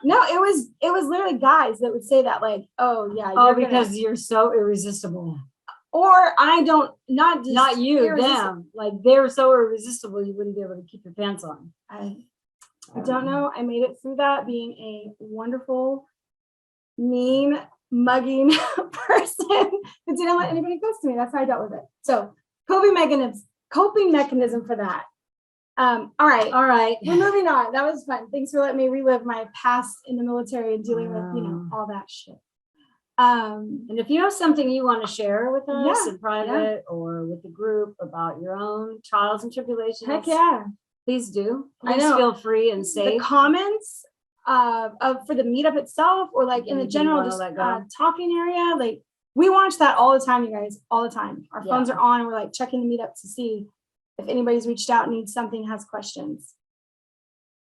No, it was literally guys that would say that, like, oh yeah. Because you're so irresistible. Or not you, them. Like they're so irresistible you wouldn't be able to keep your pants on. I don't know. I made it through that being a wonderful, mean, mugging person that didn't let anybody close to me. That's how I dealt with it. So coping mechanism for that. All right. We're moving on. That was fun. Thanks for letting me relive my past in the military and dealing with, all that shit. And if you have something you want to share with us in private Yeah. or with the group about your own trials and tribulations, Heck yeah. Please do. I Please know. feel free and The safe. comments for the meetup itself, or like in the You general wanna just let go? talking area, like we watch that all the time, you guys, all the time. Our Yeah. phones are on. We're like checking the meetup to see if anybody's reached out, needs something, has questions.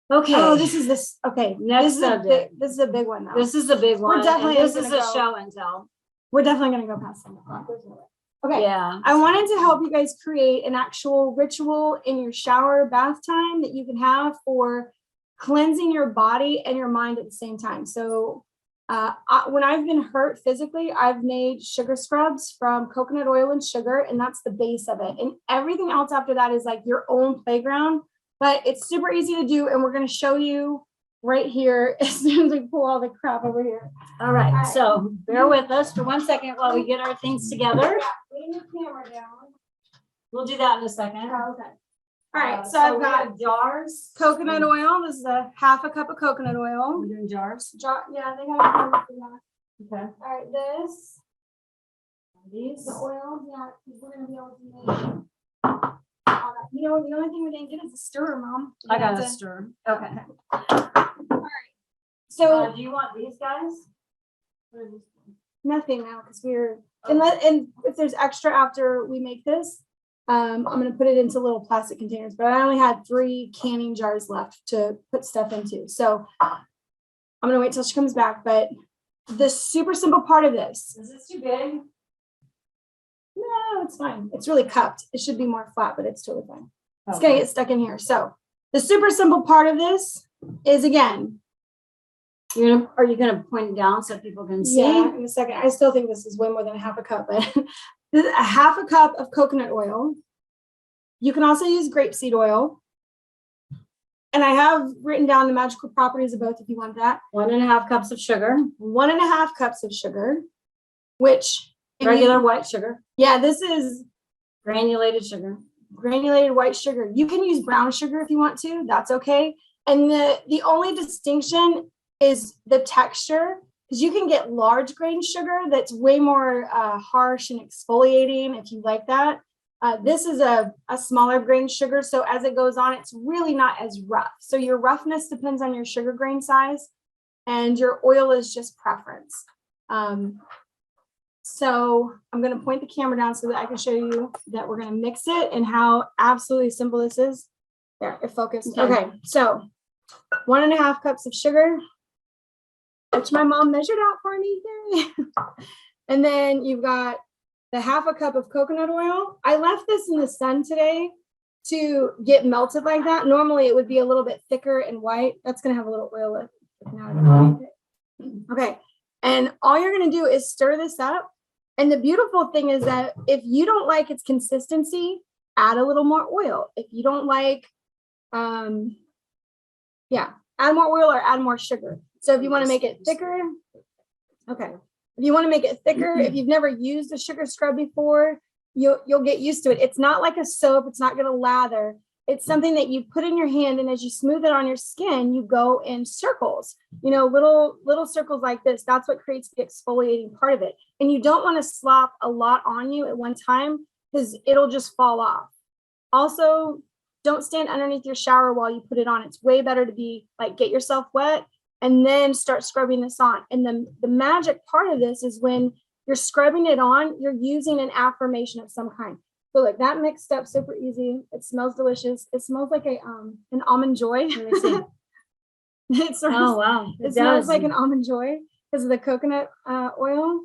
Okay. Oh, this is this. Okay, Next this is a big, subject. this is a big one though. This is a big one. definitely and this is gonna a go- show and tell. We're definitely gonna go past 7:00. There's no way. Okay. Yeah. I wanted to help you guys create an actual ritual in your shower bath time that you can have for cleansing your body and your mind at the same time. So when I've been hurt physically, I've made sugar scrubs from coconut oil and sugar, and that's the base of it. And everything else after that is like your own playground, but it's super easy to do. And we're going to show you right here as soon as we pull all the crap over here. All right. right. So bear with us for 1 second while we get our things together. Lean your camera down. We'll do that in a second. Oh, okay. All right. So we I've got have jars. coconut oil. This is a half a cup of coconut oil. We're doing jars. Yeah, they got it. Okay. All right, this, These. the oil, yeah, we're gonna be able to make. all that. You know, the only thing we didn't get is a stirrer, Mom. I got to a stir. Okay. So Do you want these guys? nothing now because we're and if there's extra after we make this, I'm gonna put it into little plastic containers. But I only had 3 canning jars left to put stuff into, so I'm gonna wait till she comes back. But the super simple part of this. Is this too big? No, it's fine. It's really cupped. It should be more flat, but it's totally fine. It's Okay. gonna get stuck in here. So the super simple part of this is, again, Are you gonna point it down so people can see? yeah, in a second. I still think this is way more than a half a cup, but this is a half a cup of coconut oil. You can also use grapeseed oil. And I have written down the magical properties of both if you want that. 1.5 cups of sugar. 1.5 cups of sugar, which Regular white sugar. yeah, this is Granulated sugar. granulated white sugar. You can use brown sugar if you want to, that's okay. And the only distinction is the texture, because you can get large grain sugar that's way more harsh and exfoliating if you like that. This is a smaller grain sugar, so as it goes on, it's really not as rough. So your roughness depends on your sugar grain size, and your oil is just preference. So I'm going to point the camera down so that I can show you that we're going to mix it and how absolutely simple this is. There, it focused. Okay, so 1.5 cups of sugar, which my mom measured out for me. Yay. And then you've got the half a cup of coconut oil. I left this in the sun today to get melted like that. Normally it would be a little bit thicker and white. That's going to have a little oil in it. Okay, and all you're going to do is stir this up. And the beautiful thing is that if you don't like its consistency, add a little more oil. If you don't like, add more oil or add more sugar. So if you want to make it thicker, okay. If you want to make it thicker, if you've never used a sugar scrub before, you'll get used to it. It's not like a soap. It's not going to lather. It's something that you put in your hand, and as you smooth it on your skin, you go in circles, little circles like this. That's what creates the exfoliating part of it. And you don't want to slop a lot on you at one time because it'll just fall off. Also, don't stand underneath your shower while you put it on. It's way better to be like, get yourself wet and then start scrubbing this on. And then the magic part of this is when you're scrubbing it on, you're using an affirmation of some kind. So like that mixed up super easy. It smells delicious. It smells like an almond joy. Let me see. It Wow. it smells like an almond joy because of the coconut oil.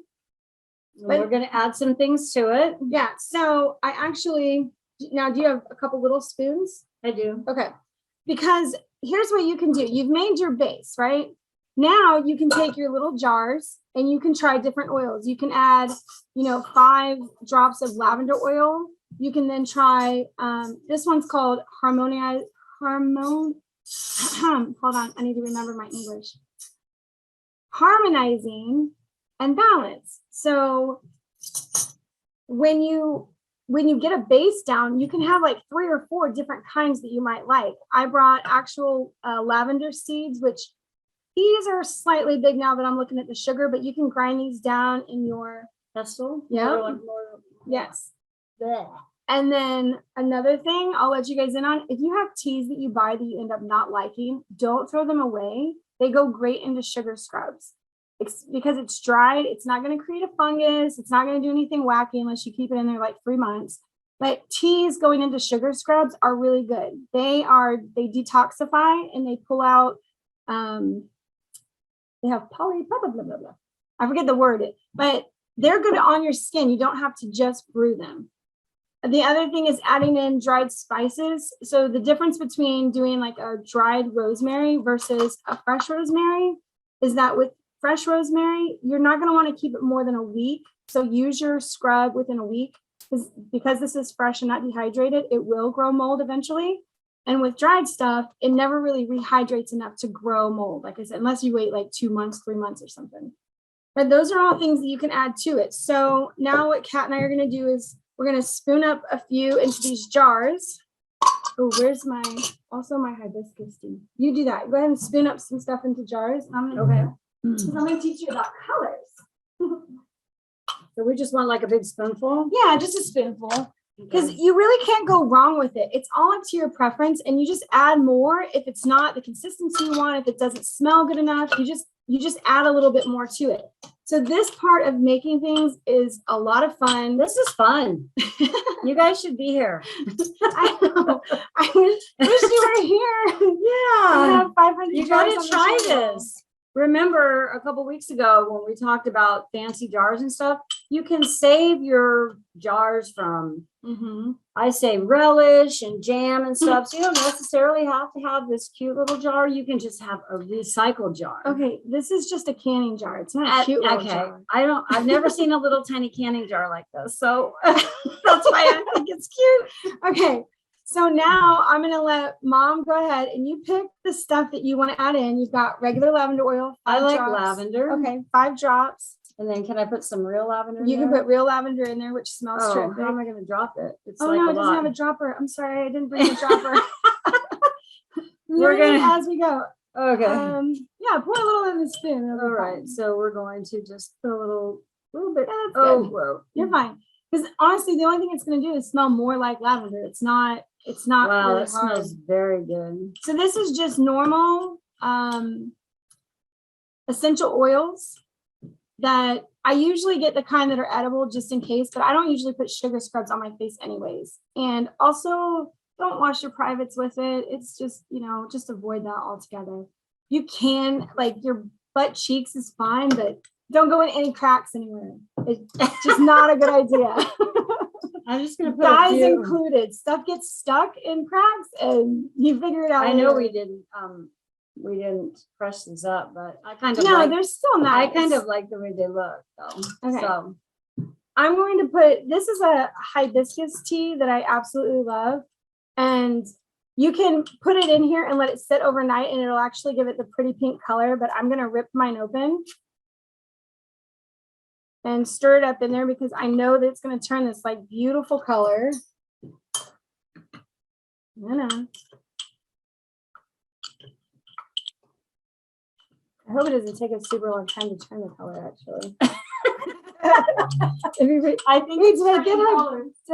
Well, we're going to add some things to it. Yeah. So I actually, now do you have a couple little spoons? I do. Okay. Because here's what you can do. You've made your base, right? Now you can take your little jars and you can try different oils. You can add, 5 drops of lavender oil. You can then try, this one's called hold on, I need to remember my English. Harmonizing and balance. So when you get a base down, you can have like 3 or 4 different kinds that you might like. I brought actual lavender seeds, which these are slightly big now that I'm looking at the sugar, but you can grind these down in your pestle. Yeah. More. Yes. Blech. And then another thing I'll let you guys in on, if you have teas that you buy that you end up not liking, don't throw them away. They go great into sugar scrubs. Because it's dried, it's not going to create a fungus. It's not going to do anything wacky unless you keep it in there like 3 months. But teas going into sugar scrubs are really good. They detoxify and they pull out, they have poly, blah, blah, blah, blah, blah. I forget the word, but they're good on your skin. You don't have to just brew them. The other thing is adding in dried spices. So the difference between doing like a dried rosemary versus a fresh rosemary is that with fresh rosemary, you're not going to want to keep it more than a week. So use your scrub within a week because this is fresh and not dehydrated. It will grow mold eventually. And with dried stuff, it never really rehydrates enough to grow mold. Like I said, unless you wait like 2 months, 3 months or something. But those are all things that you can add to it. So now what Kat and I are going to do is we're going to spoon up a few into these jars. Oh, where's my hibiscus tea? You do that. Go ahead and spoon up some stuff into jars. I'm going to teach you about colors. So we just want like a big spoonful? Yeah, just a spoonful. Because you really can't go wrong with it. It's all up to your preference, and you just add more if it's not the consistency you want, if it doesn't smell good enough, you just add a little bit more to it. So this part of making things is a lot of fun. This is fun. You guys should be here. I know. I wish you were here. Yeah. Have 500 You jars got on to the try table. this. Remember a couple weeks ago when we talked about fancy jars and stuff, you can save your jars from, I say relish and jam and stuff. So you don't necessarily have to have this cute little jar. You can just have a recycled jar. Okay, this is just a canning jar. It's not a cute little jar. I've never seen a little tiny canning jar like this. So that's why I think it's cute. Okay. So now I'm going to let Mom go ahead and you pick the stuff that you want to add in. You've got regular lavender oil. I like drops. lavender. Okay, 5 drops. And then can I put some real lavender? You can put real lavender in there, which smells terrific. How am I going to drop it? It's oh like no, a it doesn't lot. have a dropper. I'm sorry, I didn't bring a dropper. We're gonna as we go. Okay. Yeah, pour a little in the spoon. All right. So we're going to just put a little bit. That's Oh, good. whoa. You're fine. Because honestly, the only thing it's going to do is smell more like lavender. It's not. Wow, really it smells very good. So this is just normal essential oils that I usually get the kind that are edible just in case, but I don't usually put sugar scrubs on my face anyways. And also don't wash your privates with it. It's just, just avoid that altogether. You can, like, your butt cheeks is fine, but don't go in any cracks anywhere. It's just not a good idea. I'm just gonna put dyes included. Stuff gets stuck in cracks, and you figure it out. I know later. we didn't crush these up, but I kind of they're still nice. I kind of like the way they look, though. Okay. So I'm going to put, this is a hibiscus tea that I absolutely love, and you can put it in here and let it sit overnight, and it'll actually give it the pretty pink color. But I'm going to rip mine open and stir it up in there because I know that it's going to turn this like beautiful color. I hope it doesn't take a super long time to turn the color, actually. I think did I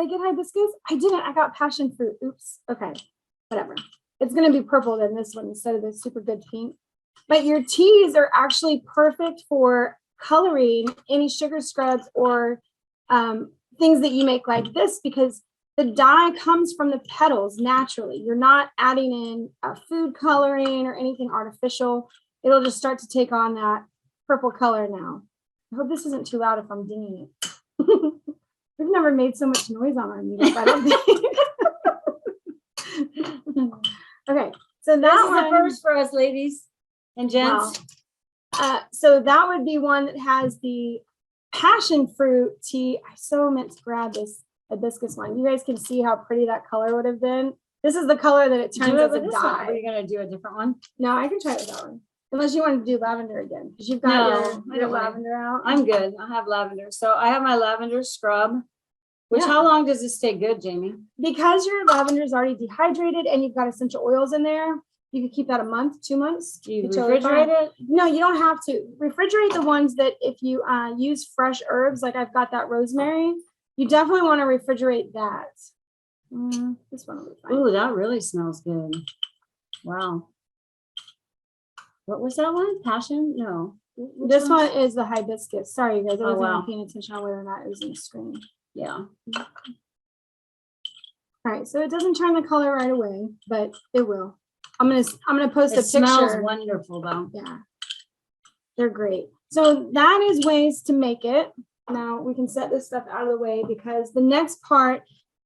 get hibiscus? I didn't. I got passion fruit. Oops. Okay. Whatever. It's going to be purple than this one instead of the super good pink. But your teas are actually perfect for coloring any sugar scrubs or things that you make like this because the dye comes from the petals naturally. You're not adding in food coloring or anything artificial. It'll just start to take on that purple color now. I hope this isn't too loud if I'm dinging it. We've never made so much noise on our meetup, I don't think. Okay, so that's that the one, first for us, ladies and gents. wow. So that would be one that has the passion fruit tea. I so meant to grab this hibiscus one. You guys can see how pretty that color would have been. This is the color that it turns as a dye. Are you going to do a different one? No, I can try it with that one. Unless you want to do lavender again, because you've got your lavender out. I'm good. I have lavender. So I have my lavender scrub, which how long does this stay good, Jamie? Because your lavender is already dehydrated and you've got essential oils in there, you can keep that a month, 2 months. Do you refrigerate it? No, you don't have to. Refrigerate the ones that if you use fresh herbs, like I've got that rosemary, you definitely want to refrigerate that. This one will be fine. Ooh, that really smells good. Wow. What was that one? Passion? No. Which This one? one is the hibiscus. Sorry, you guys. I Oh, wasn't wow. even paying attention on whether or not it was in the screen. Yeah. All right, so it doesn't turn the color right away, but it will. I'm gonna post a It picture. smells wonderful though. Yeah, they're great. So that is ways to make it. Now we can set this stuff out of the way because the next part,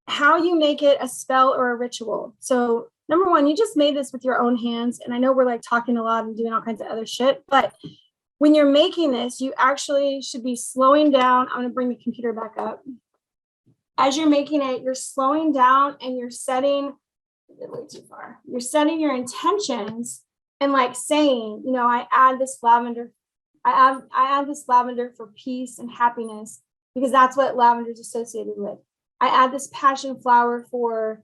how you make it a spell or a ritual. So number one, you just made this with your own hands. And I know we're like talking a lot and doing all kinds of other shit, but when you're making this, you actually should be slowing down. I'm gonna bring the computer back up. As you're making it, you're slowing down and you're setting, way too far. You're setting your intentions and like saying, you know, I add this lavender for peace and happiness because that's what lavender is associated with. I add this passion flower for,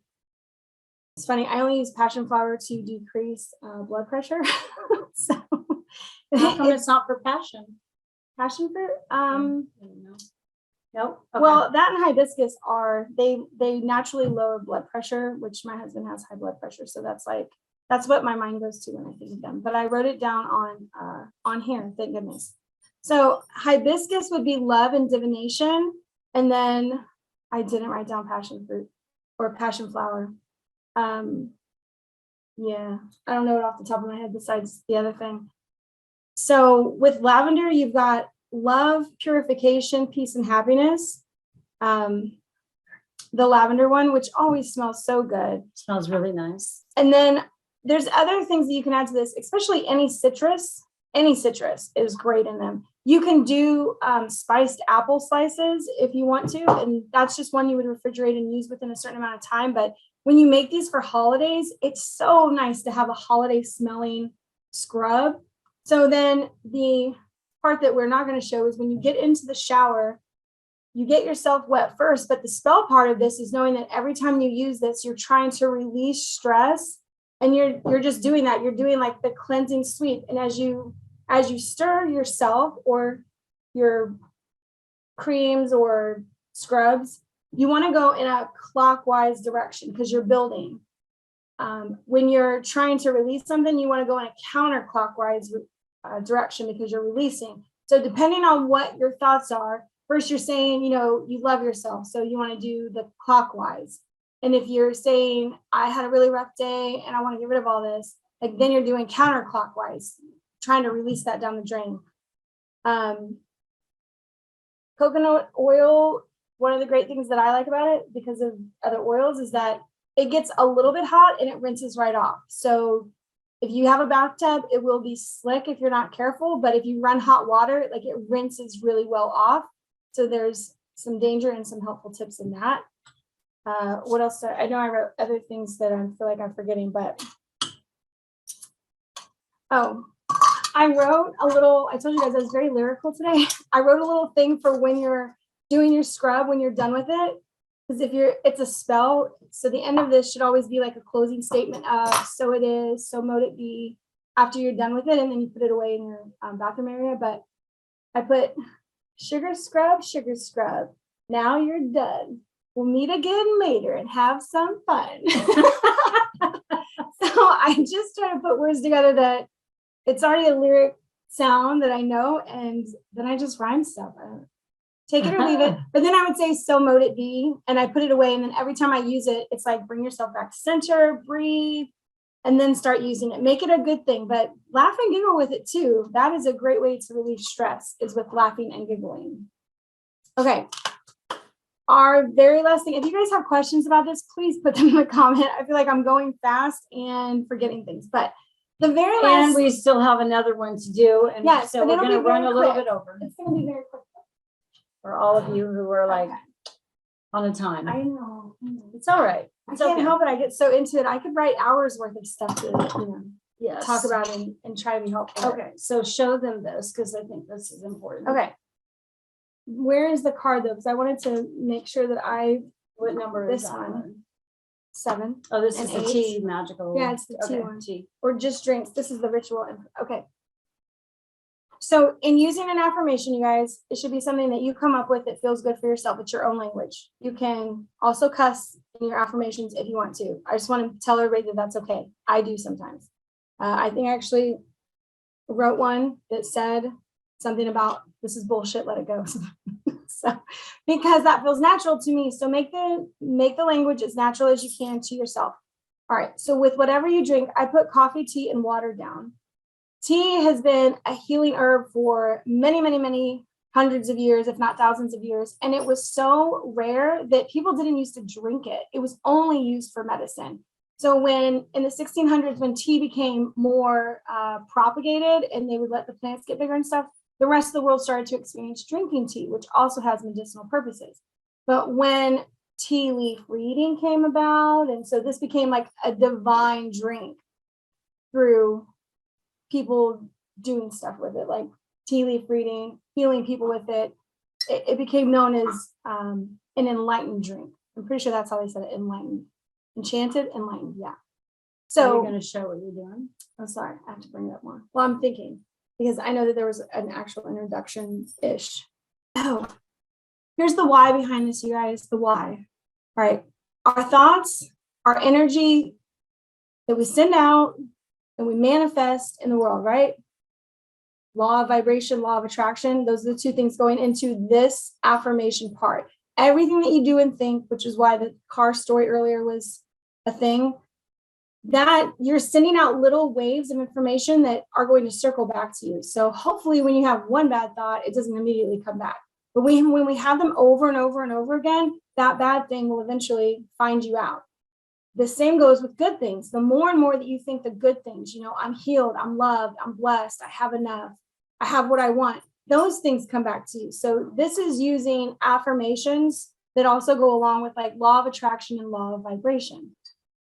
it's funny, I only use passion flower to decrease blood pressure. So How come it's not for passion? passion fruit? I don't know. Nope. Okay. Well, that and hibiscus they naturally lower blood pressure, which my husband has high blood pressure. So that's what my mind goes to when I think of them. But I wrote it down on here, thank goodness. So hibiscus would be love and divination. And then I didn't write down passion fruit or passion flower. Yeah, I don't know it off the top of my head besides the other thing. So with lavender, you've got love, purification, peace, and happiness. The lavender one, which always smells so good. Smells really nice. And then there's other things that you can add to this, especially any citrus. Any citrus is great in them. You can do spiced apple slices if you want to, and that's just one you would refrigerate and use within a certain amount of time. But when you make these for holidays, it's so nice to have a holiday smelling scrub. So then the part that we're not going to show is when you get into the shower, you get yourself wet first, but the spell part of this is knowing that every time you use this, you're trying to release stress, and you're just doing that. You're doing like the cleansing sweep, and as you stir yourself or your creams or scrubs, you want to go in a clockwise direction because you're building. When you're trying to release something, you want to go in a counterclockwise direction because you're releasing. So depending on what your thoughts are, first you're saying, you know, you love yourself, so you want to do the clockwise. And if you're saying, I had a really rough day and I want to get rid of all this, like then you're doing counterclockwise, trying to release that down the drain. Coconut oil, one of the great things that I like about it because of other oils is that it gets a little bit hot and it rinses right off. So if you have a bathtub, it will be slick if you're not careful, but if you run hot water, like it rinses really well off. So there's some danger and some helpful tips in that. What else? I know I wrote other things that I feel like I'm forgetting, but oh, I wrote a little, I told you guys I was very lyrical today. I wrote a little thing for when you're doing your scrub, when you're done with it. Because it's a spell. So the end of this should always be like a closing statement of, so it is, so mote it be, after you're done with it, and then you put it away in your bathroom area. But I put sugar scrub, now you're done. We'll meet again later and have some fun. So I just try to put words together that it's already a lyric sound that I know, and then I just rhyme stuff. Take it or leave it. But then I would say, so mote it be, and I put it away. And then every time I use it, it's like, bring yourself back to center, breathe, and then start using it. Make it a good thing, but laugh and giggle with it too. That is a great way to relieve stress, is with laughing and giggling. Okay. Our very last thing, if you guys have questions about this, please put them in the comment. I feel like I'm going fast and forgetting things, but the very last. And we still have another one to do. And yes, so we're going to run a little bit over. It's going to be very quick. For all of you who are like on a time. I know. It's all right. I can't help it. I get so into it. I could write hours worth of stuff to, Yes. talk about it and try to be helpful. Okay, so show them this because I think this is important. Okay. Where is the card though? Because I wanted to make sure that What number is this that one? 7. Oh, this and is the 8. tea magical. Yeah, it's the tea one. Or just drinks. This is the ritual. Okay. So in using an affirmation, you guys, it should be something that you come up with that feels good for yourself. It's your own language. You can also cuss in your affirmations if you want to. I just want to tell everybody that that's okay. I do sometimes. I think I actually wrote one that said something about this is bullshit, let it go. So because that feels natural to me. So make the language as natural as you can to yourself. All right. So with whatever you drink, I put coffee, tea, and water down. Tea has been a healing herb for many, many, many hundreds of years, if not thousands of years. And it was so rare that people didn't used to drink it. It was only used for medicine. So when in the 1600s, when tea became more propagated and they would let the plants get bigger and stuff, the rest of the world started to experience drinking tea, which also has medicinal purposes. But when tea leaf reading came about, and so this became like a divine drink through people doing stuff with it, like tea leaf reading, healing people with it. It became known as an enlightened drink. I'm pretty sure that's how they said it, enlightened. Enchanted, enlightened, yeah. So you're going to show what you're doing. I'm sorry, I have to bring it up more. Well, I'm thinking, because I know that there was an actual introduction-ish. Oh, here's the why behind this, you guys, the why. All right, our thoughts, our energy that we send out and we manifest in the world, right? Law of vibration, law of attraction, those are the two things going into this affirmation part. Everything that you do and think, which is why the car story earlier was a thing, that you're sending out little waves of information that are going to circle back to you. So hopefully when you have one bad thought, it doesn't immediately come back. But when we have them over and over and over again, that bad thing will eventually find you out. The same goes with good things. The more and more that you think the good things, I'm healed, I'm loved, I'm blessed, I have enough, I have what I want, those things come back to you. So this is using affirmations that also go along with like law of attraction and law of vibration.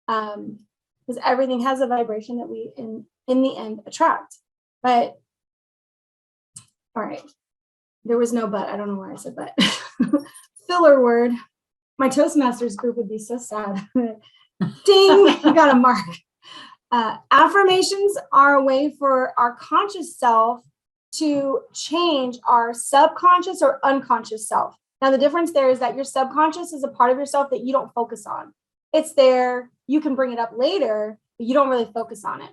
Because everything has a vibration that we in the end attract. But all right, there was no but. I don't know why I said but. Filler word. My Toastmasters group would be so sad. Ding, you got a mark. Affirmations are a way for our conscious self to change our subconscious or unconscious self. Now, the difference there is that your subconscious is a part of yourself that you don't focus on. It's there. You can bring it up later, but you don't really focus on it.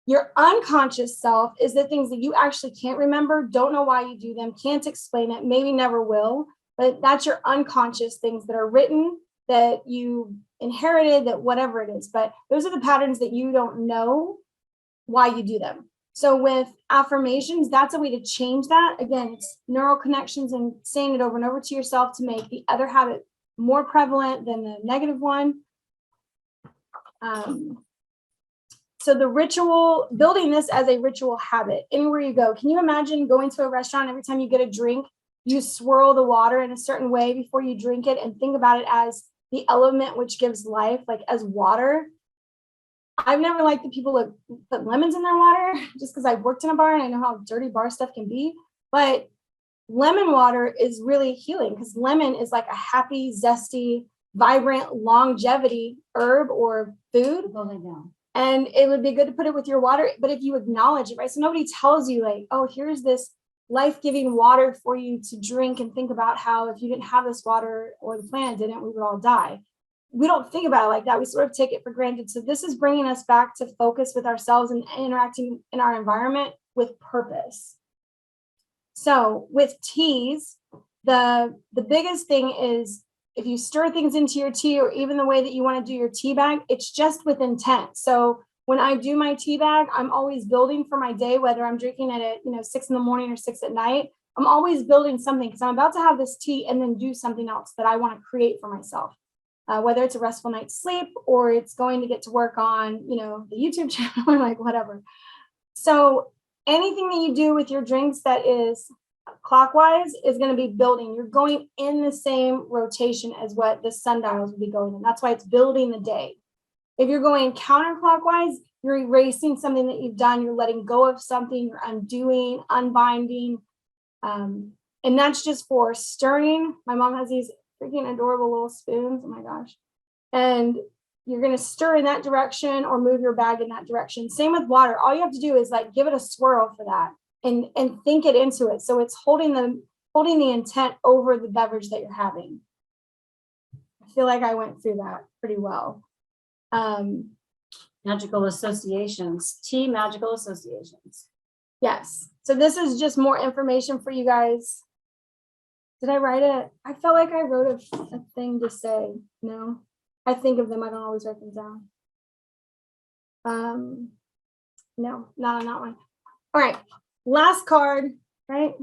Your unconscious self is the things that you actually can't remember, don't know why you do them, can't explain it, maybe never will, but that's your unconscious things that are written, that you inherited, that whatever it is. But those are the patterns that you don't know why you do them. So with affirmations, that's a way to change that. Again, it's neural connections and saying it over and over to yourself to make the other habit more prevalent than the negative one. So the ritual, building this as a ritual habit, anywhere you go. Can you imagine going to a restaurant, every time you get a drink, you swirl the water in a certain way before you drink it and think about it as the element which gives life, like as water. I've never liked the people that put lemons in their water just because I've worked in a bar and I know how dirty bar stuff can be. But lemon water is really healing because lemon is like a happy, zesty, vibrant, longevity herb or food. And it would be good to put it with your water, but if you acknowledge it, right? So nobody tells you like, oh, here's this life-giving water for you to drink and think about how if you didn't have this water or the planet didn't, we would all die. We don't think about it like that. We sort of take it for granted. So this is bringing us back to focus with ourselves and interacting in our environment with purpose. So with teas, the biggest thing is if you stir things into your tea or even the way that you want to do your tea bag, it's just with intent. So when I do my tea bag, I'm always building for my day, whether I'm drinking it at 6 a.m. or 6 p.m. I'm always building something because I'm about to have this tea and then do something else that I want to create for myself. Whether it's a restful night's sleep or it's going to get to work on, the YouTube channel or like whatever. So anything that you do with your drinks that is clockwise is going to be building. You're going in the same rotation as what the sundials will be going in. That's why it's building the day. If you're going counterclockwise, you're erasing something that you've done. You're letting go of something. You're undoing, unbinding. And that's just for stirring. My mom has these freaking adorable little spoons. Oh my gosh. And you're going to stir in that direction or move your bag in that direction. Same with water. All you have to do is like give it a swirl for that. and think it into it. So it's holding the intent over the beverage that you're having. I feel like I went through that pretty well. Magical associations, tea magical associations. Yes. So this is just more information for you guys. Did I write it? I felt like I wrote a thing to say. No, I think of them. I don't always write them down. No, not on that one. All right. Last card, right?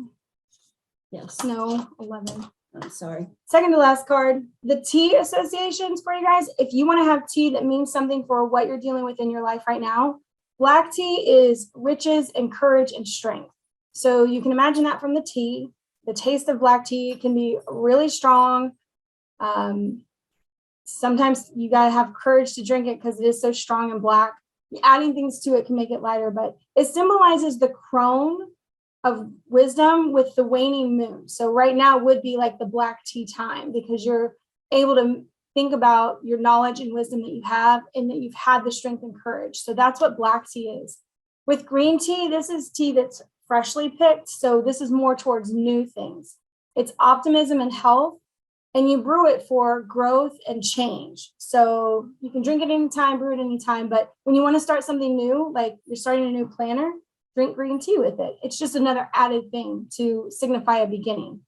Yes. No, 11. I'm sorry. Second to last card, the tea associations for you guys. If you want to have tea that means something for what you're dealing with in your life right now, black tea is riches and courage and strength. So you can imagine that from the tea. The taste of black tea can be really strong. Sometimes you got to have courage to drink it because it is so strong and black. Adding things to it can make it lighter, but it symbolizes the crone of wisdom with the waning moon. So right now would be like the black tea time because you're able to think about your knowledge and wisdom that you have and that you've had the strength and courage. So that's what black tea is. With green tea, this is tea that's freshly picked. So this is more towards new things. It's optimism and health, and you brew it for growth and change. So you can drink it anytime, brew it anytime. But when you want to start something new, like you're starting a new planner, drink green tea with it. It's just another added thing to signify a beginning.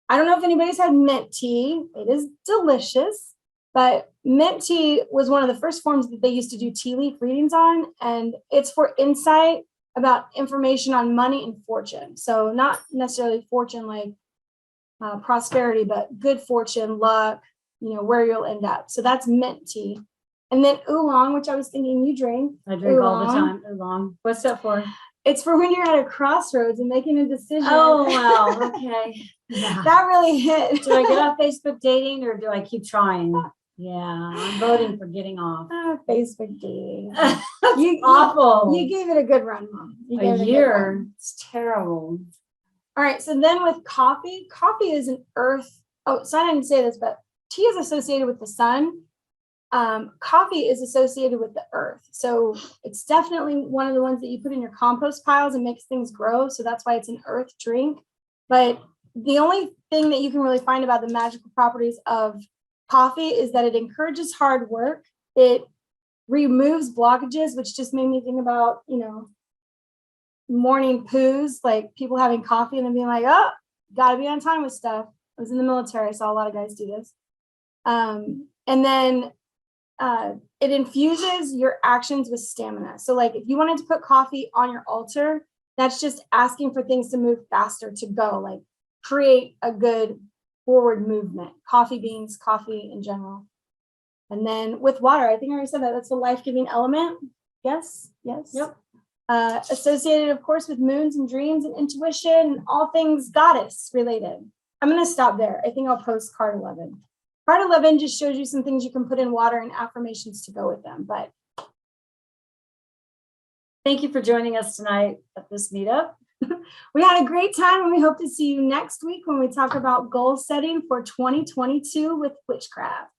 I don't know if anybody's had mint tea. It is delicious, but mint tea was one of the first forms that they used to do tea leaf readings on, and it's for insight about information on money and fortune. So not necessarily fortune like prosperity, but good fortune, luck, where you'll end up. So that's mint tea. And then oolong, which I was thinking you drink. I drink all the time. Oolong. What's that for? It's for when you're at a crossroads and making a decision. Oh, wow. Okay. Yeah. That really hit. Do I get off Facebook dating or do I keep trying? Yeah, I'm voting for getting off. Facebook dating. You awful. You gave it a good run, Mom. A year. It's terrible. All right. So then with coffee is an earth. Oh, so I didn't say this, but tea is associated with the sun. Coffee is associated with the earth. So it's definitely one of the ones that you put in your compost piles and makes things grow. So that's why it's an earth drink. But the only thing that you can really find about the magical properties of coffee is that it encourages hard work. It removes blockages, which just made me think about, morning poos, like people having coffee and then being like, oh, gotta be on time with stuff. I was in the military. I saw a lot of guys do this. And then it infuses your actions with stamina. So like if you wanted to put coffee on your altar, that's just asking for things to move faster, to go, like create a good forward movement. Coffee beans, coffee in general. And then with water, I think I already said that. That's the life-giving element. Yes. Yep. Associated, of course, with moons and dreams and intuition and all things goddess related. I'm going to stop there. I think I'll post card 11. Card 11 just shows you some things you can put in water and affirmations to go with them. But thank you for joining us tonight at this meetup. We had a great time, and we hope to see you next week when we talk about goal setting for 2022 with witchcraft.